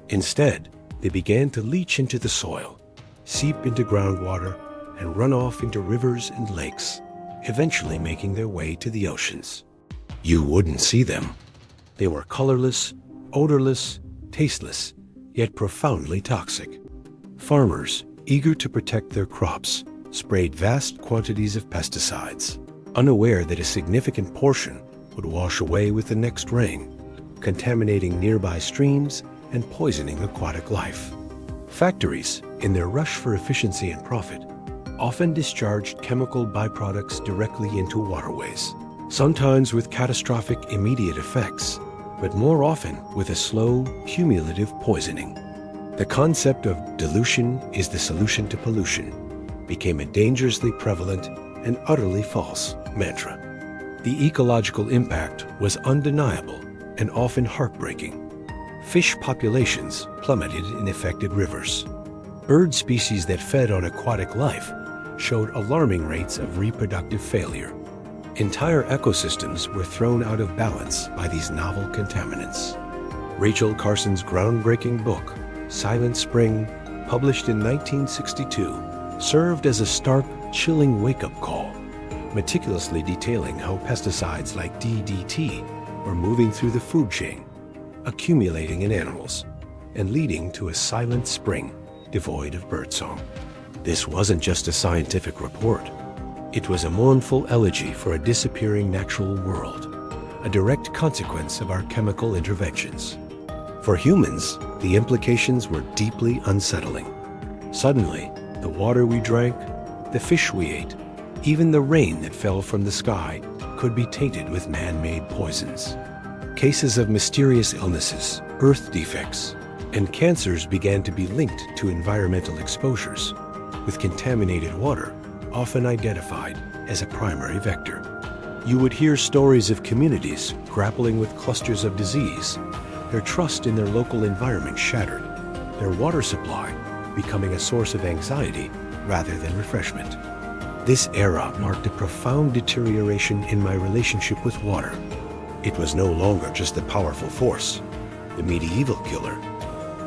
Instead, they began to leach into the soil, seep into groundwater, and run off into rivers and lakes, eventually making their way to the oceans. You wouldn't see them. They were colorless, odorless, tasteless, yet profoundly toxic. Farmers, eager to protect their crops, sprayed vast quantities of pesticides, unaware that a significant portion would wash away with the next rain, contaminating nearby streams and poisoning aquatic life. Factories, in their rush for efficiency and profit, often discharged chemical byproducts directly into waterways, sometimes with catastrophic immediate effects, but more often with a slow, cumulative poisoning. The concept of dilution is the solution to pollution became a dangerously prevalent and utterly false mantra. The ecological impact was undeniable, and often heartbreaking. Fish populations plummeted in affected rivers. Bird species that fed on aquatic life showed alarming rates of reproductive failure. Entire ecosystems were thrown out of balance by these novel contaminants. Rachel Carson's groundbreaking book, Silent Spring, published in 1962, served as a stark, chilling wake-up call, meticulously detailing how pesticides like DDT were moving through the food chain, accumulating in animals, and leading to a silent spring devoid of birdsong. This wasn't just a scientific report. It was a mournful elegy for a disappearing natural world, a direct consequence of our chemical interventions. For humans, the implications were deeply unsettling. Suddenly, the water we drank, the fish we ate, even the rain that fell from the sky could be tainted with man-made poisons. Cases of mysterious illnesses, birth defects, and cancers began to be linked to environmental exposures, with contaminated water often identified as a primary vector. You would hear stories of communities grappling with clusters of disease, their trust in their local environment shattered, their water supply becoming a source of anxiety rather than refreshment. This era marked a profound deterioration in my relationship with water. It was no longer just the powerful force, the medieval killer,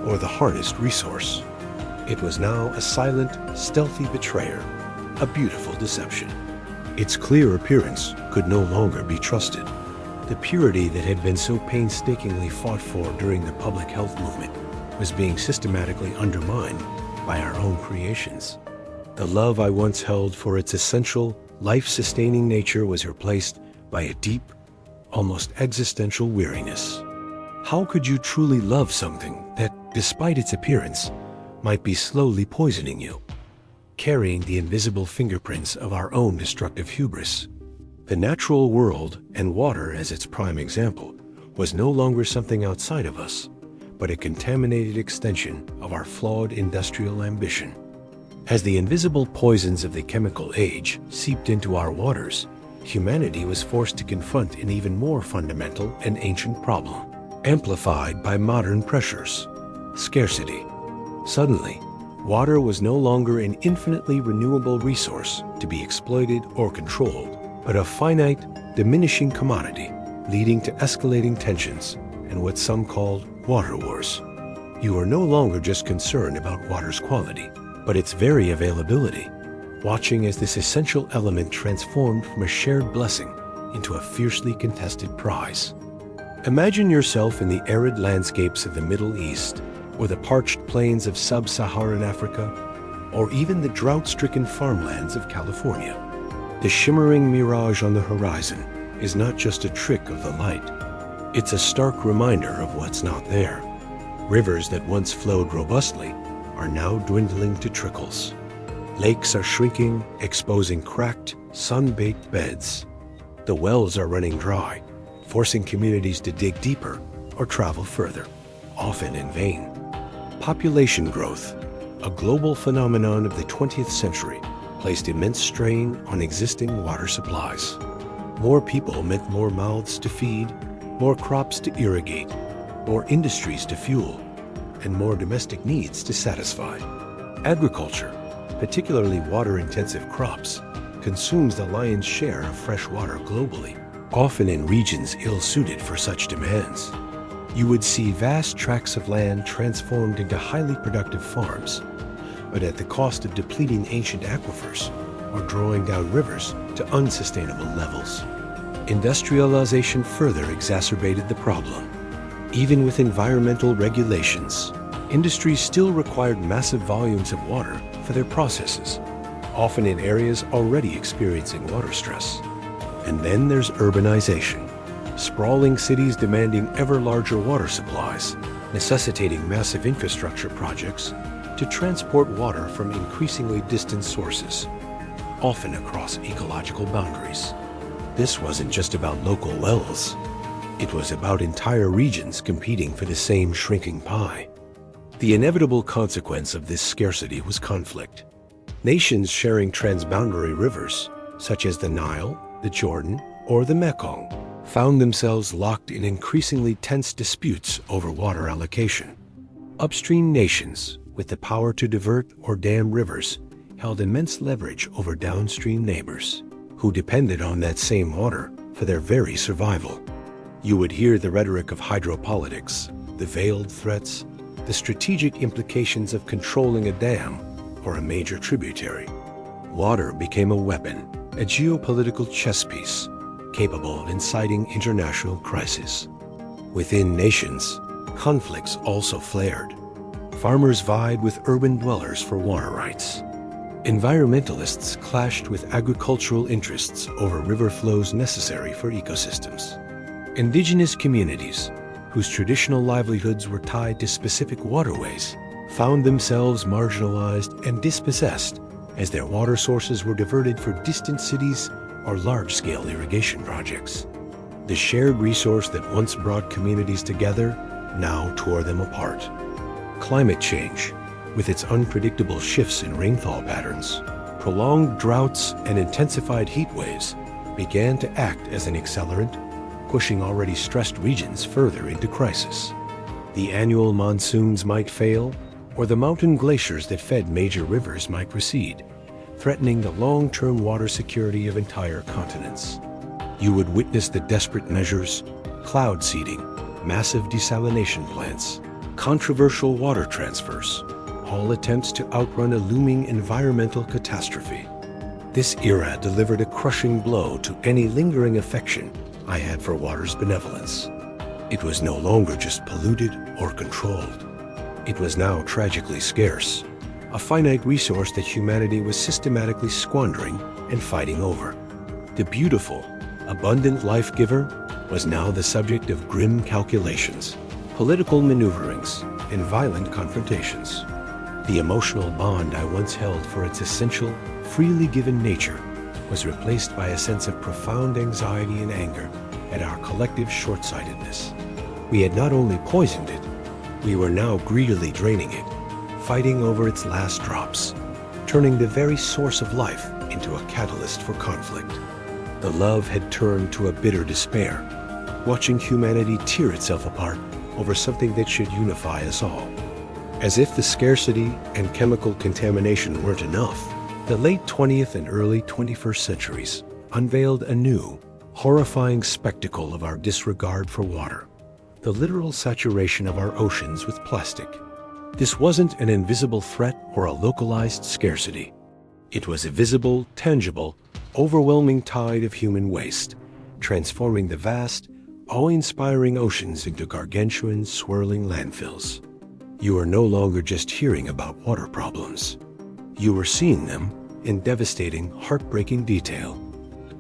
or the harnessed resource. It was now a silent, stealthy betrayer, a beautiful deception. Its clear appearance could no longer be trusted. The purity that had been so painstakingly fought for during the public health movement was being systematically undermined by our own creations. The love I once held for its essential, life-sustaining nature was replaced by a deep, almost existential weariness. How could you truly love something that, despite its appearance, might be slowly poisoning you, carrying the invisible fingerprints of our own destructive hubris? The natural world, and water as its prime example, was no longer something outside of us, but a contaminated extension of our flawed industrial ambition. As the invisible poisons of the chemical age seeped into our waters, humanity was forced to confront an even more fundamental and ancient problem, amplified by modern pressures: scarcity. Suddenly, water was no longer an infinitely renewable resource to be exploited or controlled, but a finite, diminishing commodity, leading to escalating tensions and what some called water wars. You are no longer just concerned about water's quality, but its very availability, watching as this essential element transformed from a shared blessing into a fiercely contested prize. Imagine yourself in the arid landscapes of the Middle East, or the parched plains of sub-Saharan Africa, or even the drought-stricken farmlands of California. The shimmering mirage on the horizon is not just a trick of the light. It's a stark reminder of what's not there. Rivers that once flowed robustly are now dwindling to trickles. Lakes are shrinking, exposing cracked, sun-baked beds. The wells are running dry, forcing communities to dig deeper or travel further, often in vain. Population growth, a global phenomenon of the 20th century, placed immense strain on existing water supplies. More people meant more mouths to feed, more crops to irrigate, more industries to fuel, and more domestic needs to satisfy. Agriculture, particularly water-intensive crops, consumes the lion's share of fresh water globally, often in regions ill-suited for such demands. You would see vast tracts of land transformed into highly productive farms, but at the cost of depleting ancient aquifers or drawing down rivers to unsustainable levels. Industrialization further exacerbated the problem. Even with environmental regulations, industries still required massive volumes of water for their processes, often in areas already experiencing water stress. And then there's urbanization, sprawling cities demanding ever larger water supplies, necessitating massive infrastructure projects to transport water from increasingly distant sources, often across ecological boundaries. This wasn't just about local wells. It was about entire regions competing for the same shrinking pie. The inevitable consequence of this scarcity was conflict. Nations sharing transboundary rivers, such as the Nile, the Jordan, or the Mekong, found themselves locked in increasingly tense disputes over water allocation. Upstream nations, with the power to divert or dam rivers, held immense leverage over downstream neighbors, who depended on that same water for their very survival. You would hear the rhetoric of hydropolitics, the veiled threats, the strategic implications of controlling a dam or a major tributary. Water became a weapon, a geopolitical chess piece, capable of inciting international crisis. Within nations, conflicts also flared. Farmers vied with urban dwellers for water rights. Environmentalists clashed with agricultural interests over river flows necessary for ecosystems. Indigenous communities, whose traditional livelihoods were tied to specific waterways, found themselves marginalized and dispossessed as their water sources were diverted for distant cities or large-scale irrigation projects. The shared resource that once brought communities together now tore them apart. Climate change, with its unpredictable shifts in rainfall patterns, prolonged droughts and intensified heat waves, began to act as an accelerant, pushing already stressed regions further into crisis. The annual monsoons might fail, or the mountain glaciers that fed major rivers might recede, threatening the long-term water security of entire continents. You would witness the desperate measures, cloud seeding, massive desalination plants, controversial water transfers, all attempts to outrun a looming environmental catastrophe. This era delivered a crushing blow to any lingering affection I had for water's benevolence. It was no longer just polluted or controlled. It was now tragically scarce, a finite resource that humanity was systematically squandering and fighting over. The beautiful, abundant life-giver was now the subject of grim calculations, political maneuverings, and violent confrontations. The emotional bond I once held for its essential, freely given nature was replaced by a sense of profound anxiety and anger at our collective short-sightedness. We had not only poisoned it, we were now greedily draining it, fighting over its last drops, turning the very source of life into a catalyst for conflict. The love had turned to a bitter despair, watching humanity tear itself apart over something that should unify us all. As if the scarcity and chemical contamination weren't enough, the late 20th and early 21st centuries unveiled a new, horrifying spectacle of our disregard for water: the literal saturation of our oceans with plastic. This wasn't an invisible threat or a localized scarcity. It was a visible, tangible, overwhelming tide of human waste, transforming the vast, awe-inspiring oceans into gargantuan, swirling landfills. You are no longer just hearing about water problems. You are seeing them in devastating, heartbreaking detail.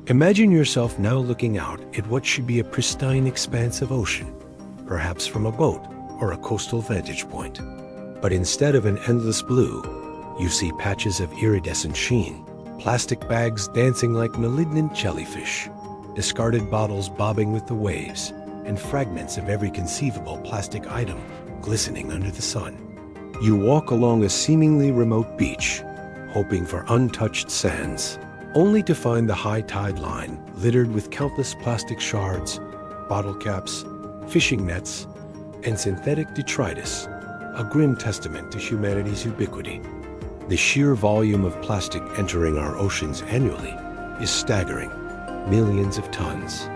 Imagine yourself now looking out at what should be a pristine expanse of ocean, perhaps from a boat or a coastal vantage point. But instead of an endless blue, you see patches of iridescent sheen, plastic bags dancing like malignant jellyfish, discarded bottles bobbing with the waves, and fragments of every conceivable plastic item glistening under the sun. You walk along a seemingly remote beach, hoping for untouched sands, only to find the high tide line littered with countless plastic shards, bottle caps, fishing nets, and synthetic detritus, a grim testament to humanity's ubiquity. The sheer volume of plastic entering our oceans annually is staggering, millions of tons.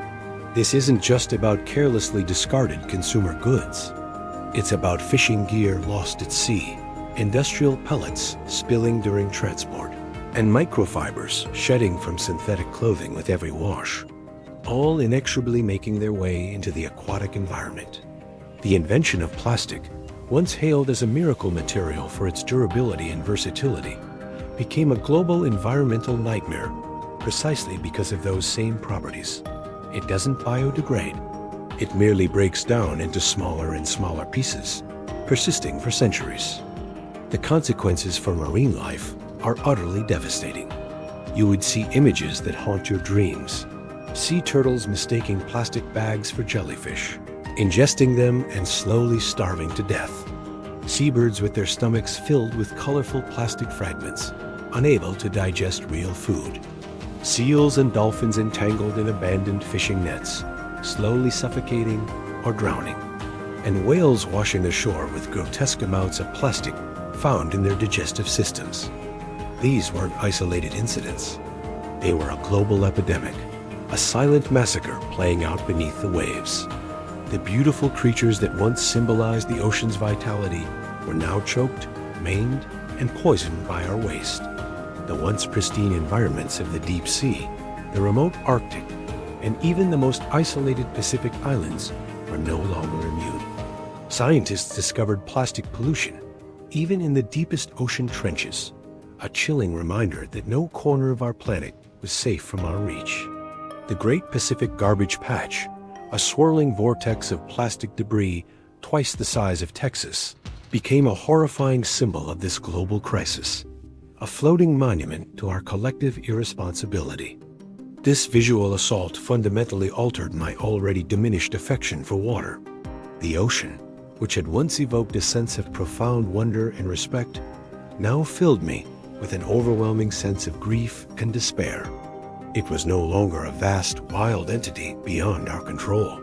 This isn't just about carelessly discarded consumer goods. It's about fishing gear lost at sea, industrial pellets spilling during transport, and microfibers shedding from synthetic clothing with every wash, all inexorably making their way into the aquatic environment. The invention of plastic, once hailed as a miracle material for its durability and versatility, became a global environmental nightmare precisely because of those same properties. It doesn't biodegrade. It merely breaks down into smaller and smaller pieces, persisting for centuries. The consequences for marine life are utterly devastating. You would see images that haunt your dreams. Sea turtles mistaking plastic bags for jellyfish, ingesting them and slowly starving to death. Seabirds with their stomachs filled with colorful plastic fragments, unable to digest real food. Seals and dolphins entangled in abandoned fishing nets, slowly suffocating or drowning, and whales washing ashore with grotesque amounts of plastic found in their digestive systems. These weren't isolated incidents. They were a global epidemic, a silent massacre playing out beneath the waves. The beautiful creatures that once symbolized the ocean's vitality were now choked, maimed, and poisoned by our waste. The once pristine environments of the deep sea, the remote Arctic, and even the most isolated Pacific islands were no longer immune. Scientists discovered plastic pollution even in the deepest ocean trenches, a chilling reminder that no corner of our planet was safe from our reach. The Great Pacific Garbage Patch, a swirling vortex of plastic debris twice the size of Texas, became a horrifying symbol of this global crisis, a floating monument to our collective irresponsibility. This visual assault fundamentally altered my already diminished affection for water. The ocean, which had once evoked a sense of profound wonder and respect, now filled me with an overwhelming sense of grief and despair. It was no longer a vast, wild entity beyond our control.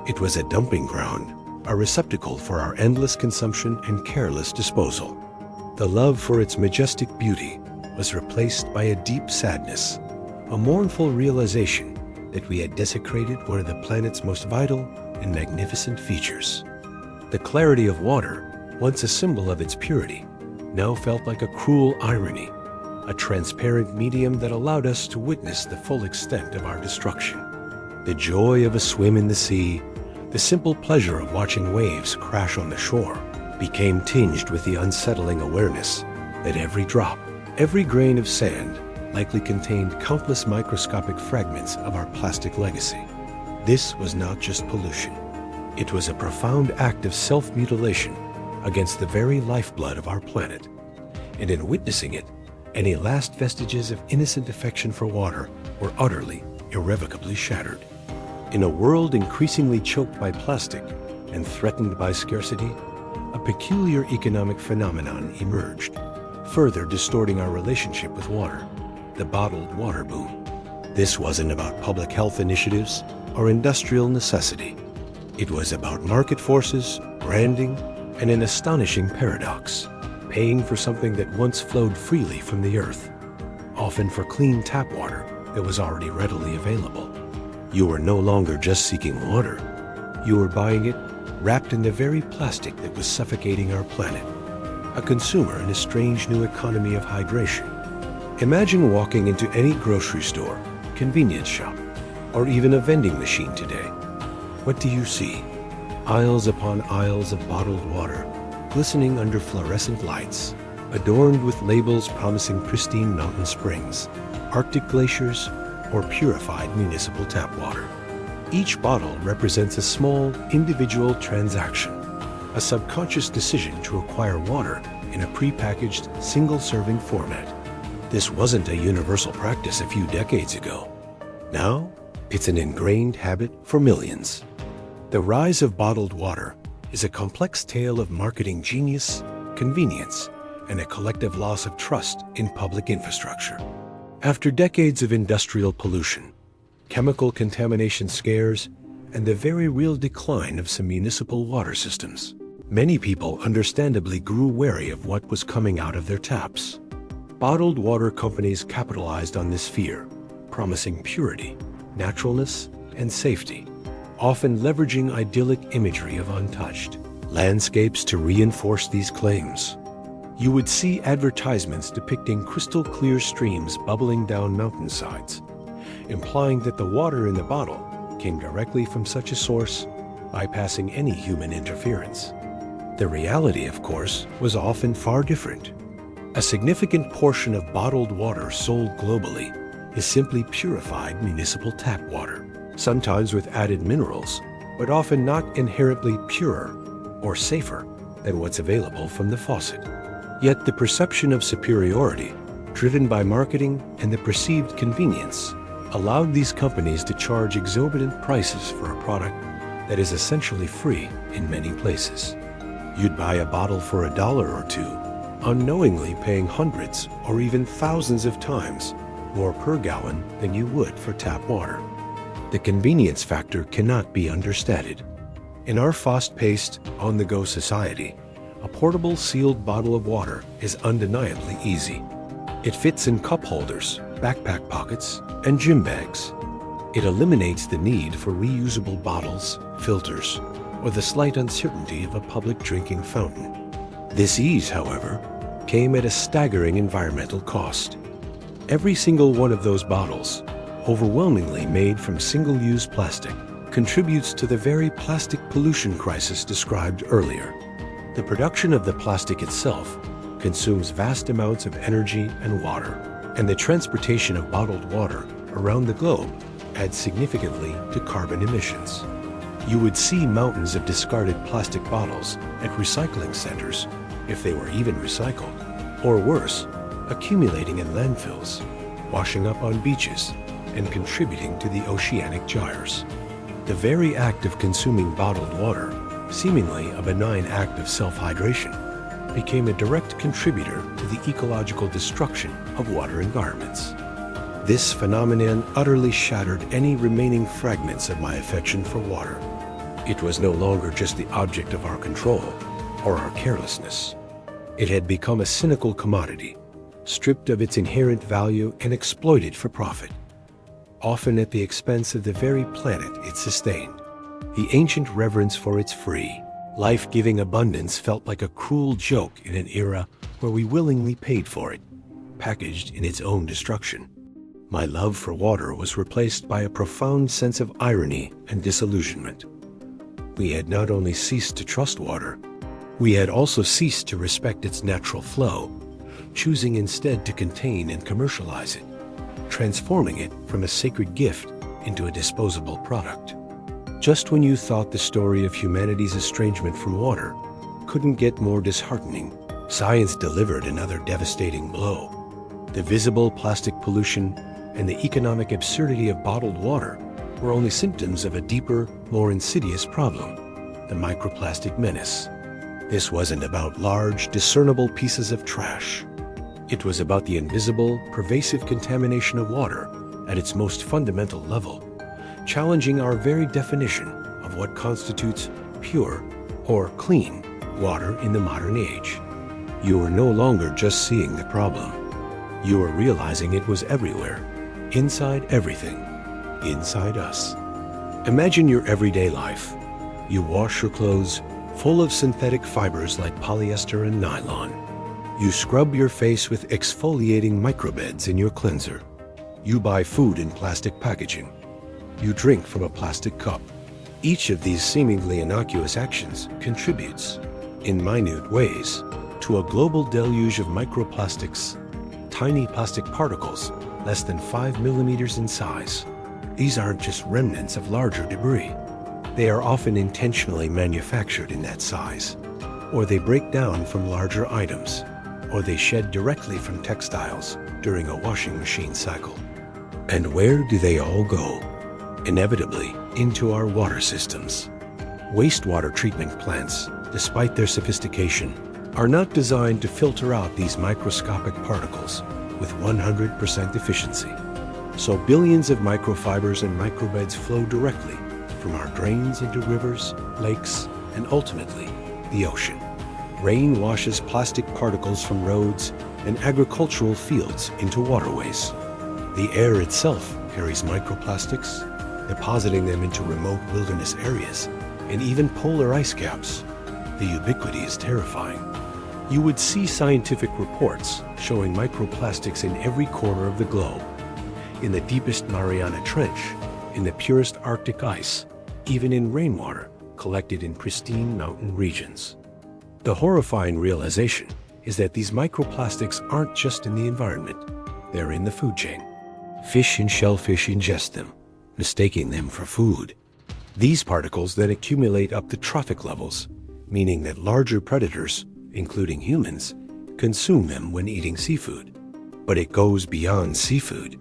It was a dumping ground, a receptacle for our endless consumption and careless disposal. The love for its majestic beauty was replaced by a deep sadness, a mournful realization that we had desecrated one of the planet's most vital and magnificent features. The clarity of water, once a symbol of its purity, now felt like a cruel irony, a transparent medium that allowed us to witness the full extent of our destruction. The joy of a swim in the sea, the simple pleasure of watching waves crash on the shore, became tinged with the unsettling awareness that every drop, every grain of sand, likely contained countless microscopic fragments of our plastic legacy. This was not just pollution. It was a profound act of self-mutilation against the very lifeblood of our planet. And in witnessing it, any last vestiges of innocent affection for water were utterly, irrevocably shattered. In a world increasingly choked by plastic and threatened by scarcity, a peculiar economic phenomenon emerged, further distorting our relationship with water: the bottled water boom. This wasn't about public health initiatives or industrial necessity. It was about market forces, branding, and an astonishing paradox: paying for something that once flowed freely from the earth, often for clean tap water that was already readily available. You were no longer just seeking water. You were buying it wrapped in the very plastic that was suffocating our planet. A consumer in a strange new economy of hydration. Imagine walking into any grocery store, convenience shop, or even a vending machine today. What do you see? Aisles upon aisles of bottled water, glistening under fluorescent lights, adorned with labels promising pristine mountain springs, Arctic glaciers, or purified municipal tap water. Each bottle represents a small, individual transaction, a subconscious decision to acquire water in a prepackaged, single-serving format. This wasn't a universal practice a few decades ago. Now, it's an ingrained habit for millions. The rise of bottled water is a complex tale of marketing genius, convenience, and a collective loss of trust in public infrastructure. After decades of industrial pollution, chemical contamination scares, and the very real decline of some municipal water systems, many people understandably grew wary of what was coming out of their taps. Bottled water companies capitalized on this fear, promising purity, naturalness, and safety, often leveraging idyllic imagery of untouched landscapes to reinforce these claims. You would see advertisements depicting crystal-clear streams bubbling down mountainsides, implying that the water in the bottle came directly from such a source, bypassing any human interference. The reality, of course, was often far different. A significant portion of bottled water sold globally is simply purified municipal tap water, sometimes with added minerals, but often not inherently purer or safer than what's available from the faucet. Yet the perception of superiority, driven by marketing and the perceived convenience, allowed these companies to charge exorbitant prices for a product that is essentially free in many places. You'd buy a bottle for $1 or $2, unknowingly paying hundreds or even thousands of times more per gallon than you would for tap water. The convenience factor cannot be understated. In our fast-paced, on-the-go society, a portable sealed bottle of water is undeniably easy. It fits in cup holders, backpack pockets, and gym bags. It eliminates the need for reusable bottles, filters, or the slight uncertainty of a public drinking fountain. This ease, however, came at a staggering environmental cost. Every single one of those bottles, overwhelmingly made from single-use plastic, contributes to the very plastic pollution crisis described earlier. The production of the plastic itself consumes vast amounts of energy and water, and the transportation of bottled water around the globe adds significantly to carbon emissions. You would see mountains of discarded plastic bottles at recycling centers, if they were even recycled, or worse, accumulating in landfills, washing up on beaches, and contributing to the oceanic gyres. The very act of consuming bottled water, seemingly a benign act of self-hydration, became a direct contributor to the ecological destruction of water environments. This phenomenon utterly shattered any remaining fragments of my affection for water. It was no longer just the object of our control or our carelessness. It had become a cynical commodity, stripped of its inherent value and exploited for profit, often at the expense of the very planet it sustained. The ancient reverence for its free, life-giving abundance felt like a cruel joke in an era where we willingly paid for it, packaged in its own destruction. My love for water was replaced by a profound sense of irony and disillusionment. We had not only ceased to trust water, we had also ceased to respect its natural flow, choosing instead to contain and commercialize it, transforming it from a sacred gift into a disposable product. Just when you thought the story of humanity's estrangement from water couldn't get more disheartening, science delivered another devastating blow. The visible plastic pollution and the economic absurdity of bottled water were only symptoms of a deeper, more insidious problem, the microplastic menace. This wasn't about large, discernible pieces of trash. It was about the invisible, pervasive contamination of water at its most fundamental level, challenging our very definition of what constitutes pure or clean water in the modern age. You are no longer just seeing the problem. You are realizing it was everywhere, inside everything, inside us. Imagine your everyday life. You wash your clothes full of synthetic fibers like polyester and nylon. You scrub your face with exfoliating microbeds in your cleanser. You buy food in plastic packaging. You drink from a plastic cup. Each of these seemingly innocuous actions contributes, in minute ways, to a global deluge of microplastics, tiny plastic particles less than 5 millimeters in size. These aren't just remnants of larger debris. They are often intentionally manufactured in that size, or they break down from larger items, or they shed directly from textiles during a washing machine cycle. And where do they all go? Inevitably, into our water systems. Wastewater treatment plants, despite their sophistication, are not designed to filter out these microscopic particles with 100% efficiency. So billions of microfibers and microbeds flow directly from our drains into rivers, lakes, and ultimately, the ocean. Rain washes plastic particles from roads and agricultural fields into waterways. The air itself carries microplastics, depositing them into remote wilderness areas and even polar ice caps. The ubiquity is terrifying. You would see scientific reports showing microplastics in every corner of the globe, in the deepest Mariana Trench, in the purest Arctic ice, even in rainwater collected in pristine mountain regions. The horrifying realization is that these microplastics aren't just in the environment, they're in the food chain. Fish and shellfish ingest them, mistaking them for food. These particles then accumulate up to trophic levels, meaning that larger predators, including humans, consume them when eating seafood. But it goes beyond seafood.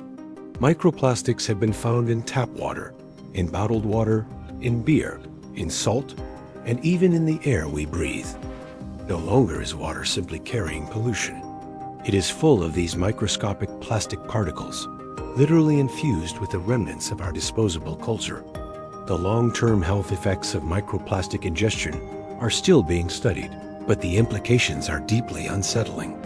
Microplastics have been found in tap water, in bottled water, in beer, in salt, and even in the air we breathe. No longer is water simply carrying pollution. It is full of these microscopic plastic particles, literally infused with the remnants of our disposable culture. The long-term health effects of microplastic ingestion are still being studied, but the implications are deeply unsettling.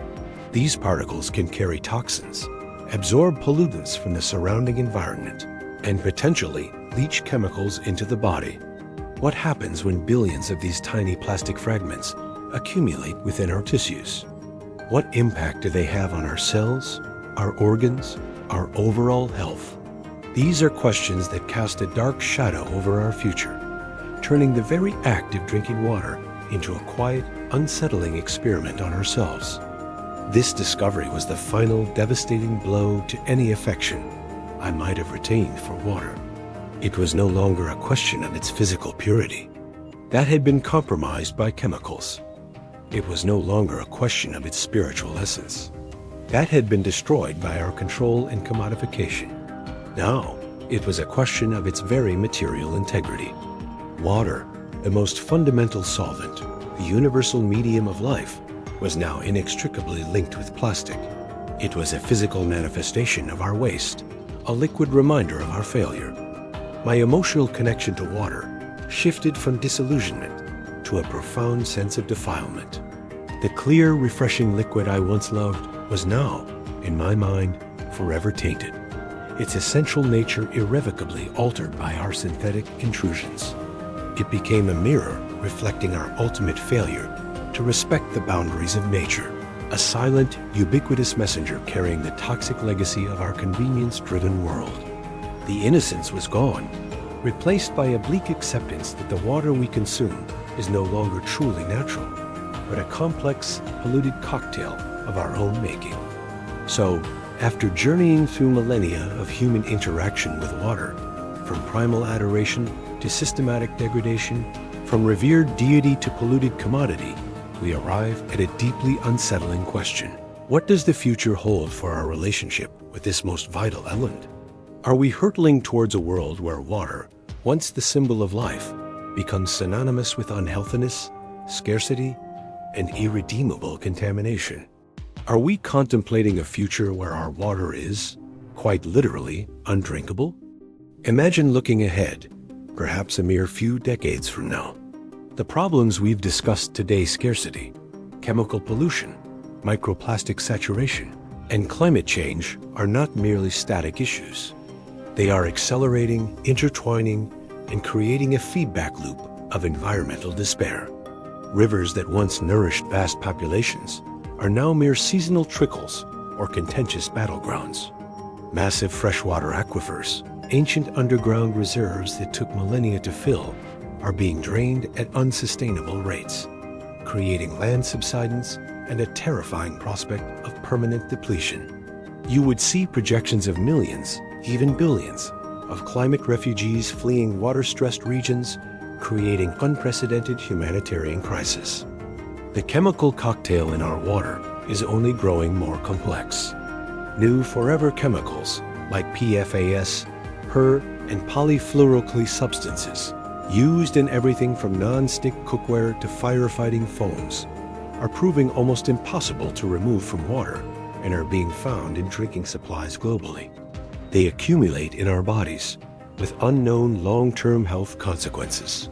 These particles can carry toxins, absorb pollutants from the surrounding environment, and potentially leach chemicals into the body. What happens when billions of these tiny plastic fragments accumulate within our tissues? What impact do they have on our cells, our organs, our overall health? These are questions that cast a dark shadow over our future, turning the very act of drinking water into a quiet, unsettling experiment on ourselves. This discovery was the final devastating blow to any affection I might have retained for water. It was no longer a question of its physical purity. That had been compromised by chemicals. It was no longer a question of its spiritual essence. That had been destroyed by our control and commodification. Now, it was a question of its very material integrity. Water, the most fundamental solvent, the universal medium of life, was now inextricably linked with plastic. It was a physical manifestation of our waste, a liquid reminder of our failure. My emotional connection to water shifted from disillusionment to a profound sense of defilement. The clear, refreshing liquid I once loved was now, in my mind, forever tainted, its essential nature irrevocably altered by our synthetic intrusions. It became a mirror reflecting our ultimate failure to respect the boundaries of nature, a silent, ubiquitous messenger carrying the toxic legacy of our convenience-driven world. The innocence was gone, replaced by a bleak acceptance that the water we consume is no longer truly natural, but a complex, polluted cocktail of our own making. So, after journeying through millennia of human interaction with water, from primal adoration to systematic degradation, from revered deity to polluted commodity, we arrive at a deeply unsettling question. What does the future hold for our relationship with this most vital element? Are we hurtling towards a world where water, once the symbol of life, becomes synonymous with unhealthiness, scarcity, and irredeemable contamination? Are we contemplating a future where our water is, quite literally, undrinkable? Imagine looking ahead, perhaps a mere few decades from now. The problems we've discussed today, scarcity, chemical pollution, microplastic saturation, and climate change, are not merely static issues. They are accelerating, intertwining, and creating a feedback loop of environmental despair. Rivers that once nourished vast populations are now mere seasonal trickles or contentious battlegrounds. Massive freshwater aquifers, ancient underground reserves that took millennia to fill, are being drained at unsustainable rates, creating land subsidence and a terrifying prospect of permanent depletion. You would see projections of millions, even billions, of climate refugees fleeing water-stressed regions, creating unprecedented humanitarian crisis. The chemical cocktail in our water is only growing more complex. New forever chemicals like PFAS, per, and polyfluoroalkyl substances, used in everything from non-stick cookware to firefighting foams, are proving almost impossible to remove from water and are being found in drinking supplies globally. They accumulate in our bodies with unknown long-term health consequences.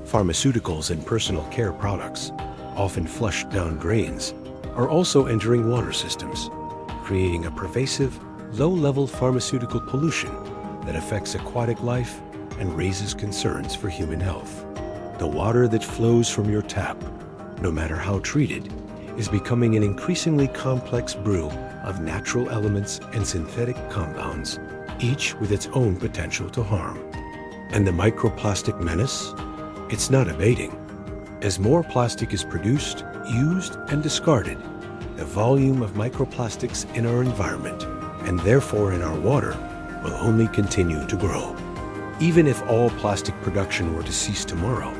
Pharmaceuticals and personal care products, often flushed down drains, are also entering water systems, creating a pervasive, low-level pharmaceutical pollution that affects aquatic life and raises concerns for human health. The water that flows from your tap, no matter how treated, is becoming an increasingly complex brew of natural elements and synthetic compounds, each with its own potential to harm. And the microplastic menace? It's not abating. As more plastic is produced, used, and discarded, the volume of microplastics in our environment, and therefore in our water, will only continue to grow. Even if all plastic production were to cease tomorrow,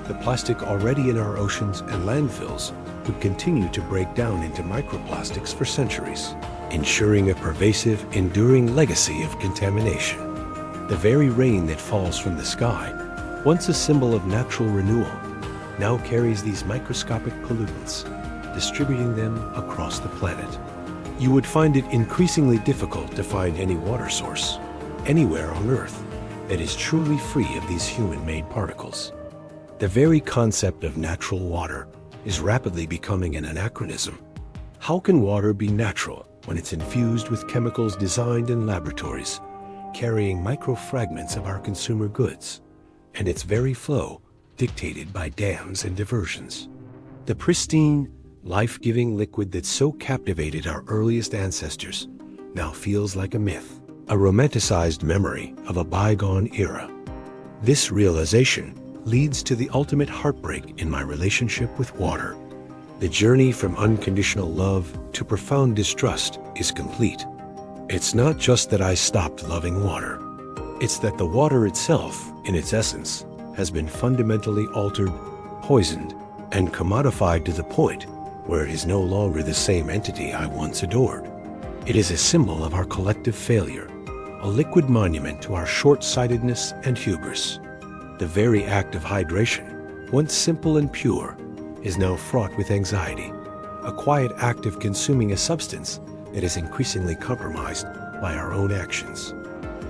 the plastic already in our oceans and landfills would continue to break down into microplastics for centuries, ensuring a pervasive, enduring legacy of contamination. The very rain that falls from the sky, once a symbol of natural renewal, now carries these microscopic pollutants, distributing them across the planet. you would find it increasingly difficult to find any water source, anywhere on Earth, that is truly free of these human-made particles. The very concept of natural water is rapidly becoming an anachronism. How can water be natural when it's infused with chemicals designed in laboratories, carrying microfragments of our consumer goods, and its very flow dictated by dams and diversions? The pristine, life-giving liquid that so captivated our earliest ancestors now feels like a myth, a romanticized memory of a bygone era. This realization leads to the ultimate heartbreak in my relationship with water. The journey from unconditional love to profound distrust is complete. It's not just that I stopped loving water. It's that the water itself, in its essence, has been fundamentally altered, poisoned, and commodified to the point where it is no longer the same entity I once adored. It is a symbol of our collective failure, a liquid monument to our short-sightedness and hubris. The very act of hydration, once simple and pure, is now fraught with anxiety, a quiet act of consuming a substance that is increasingly compromised by our own actions.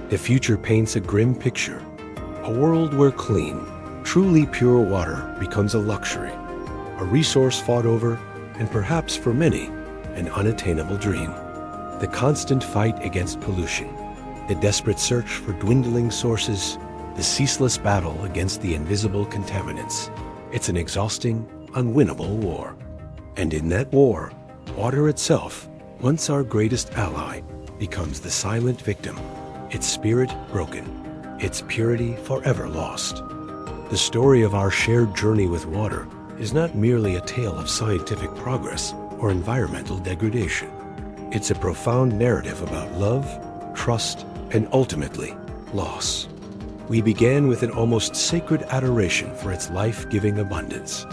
The future paints a grim picture, a world where clean, truly pure water becomes a luxury, a resource fought over, and perhaps for many, an unattainable dream. The constant fight against pollution, the desperate search for dwindling sources, the ceaseless battle against the invisible contaminants. It's an exhausting, unwinnable war. And in that war, water itself, once our greatest ally, becomes the silent victim, its spirit broken, its purity forever lost. The story of our shared journey with water is not merely a tale of scientific progress or environmental degradation. It's a profound narrative about love, trust, and ultimately, loss. We began with an almost sacred adoration for its life-giving abundance,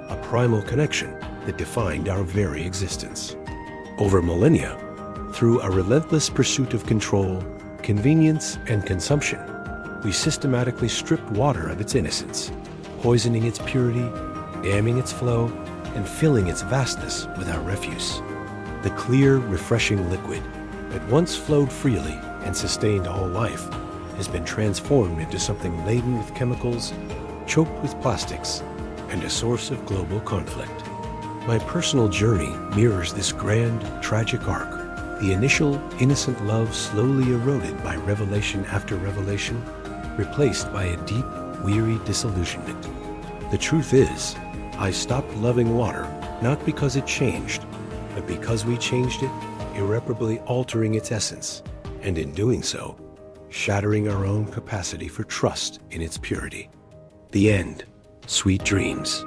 a primal connection that defined our very existence. Over millennia, through a relentless pursuit of control, convenience, and consumption, we systematically stripped water of its innocence, poisoning its purity, damming its flow, and filling its vastness with our refuse. The clear, refreshing liquid that once flowed freely and sustained all life has been transformed into something laden with chemicals, choked with plastics, and a source of global conflict. My personal journey mirrors this grand, tragic arc. The initial, innocent love slowly eroded by revelation after revelation, replaced by a deep, weary disillusionment. The truth is, I stopped loving water not because it changed, but because we changed it, irreparably altering its essence, and in doing so, shattering our own capacity for trust in its purity. The end. Sweet dreams.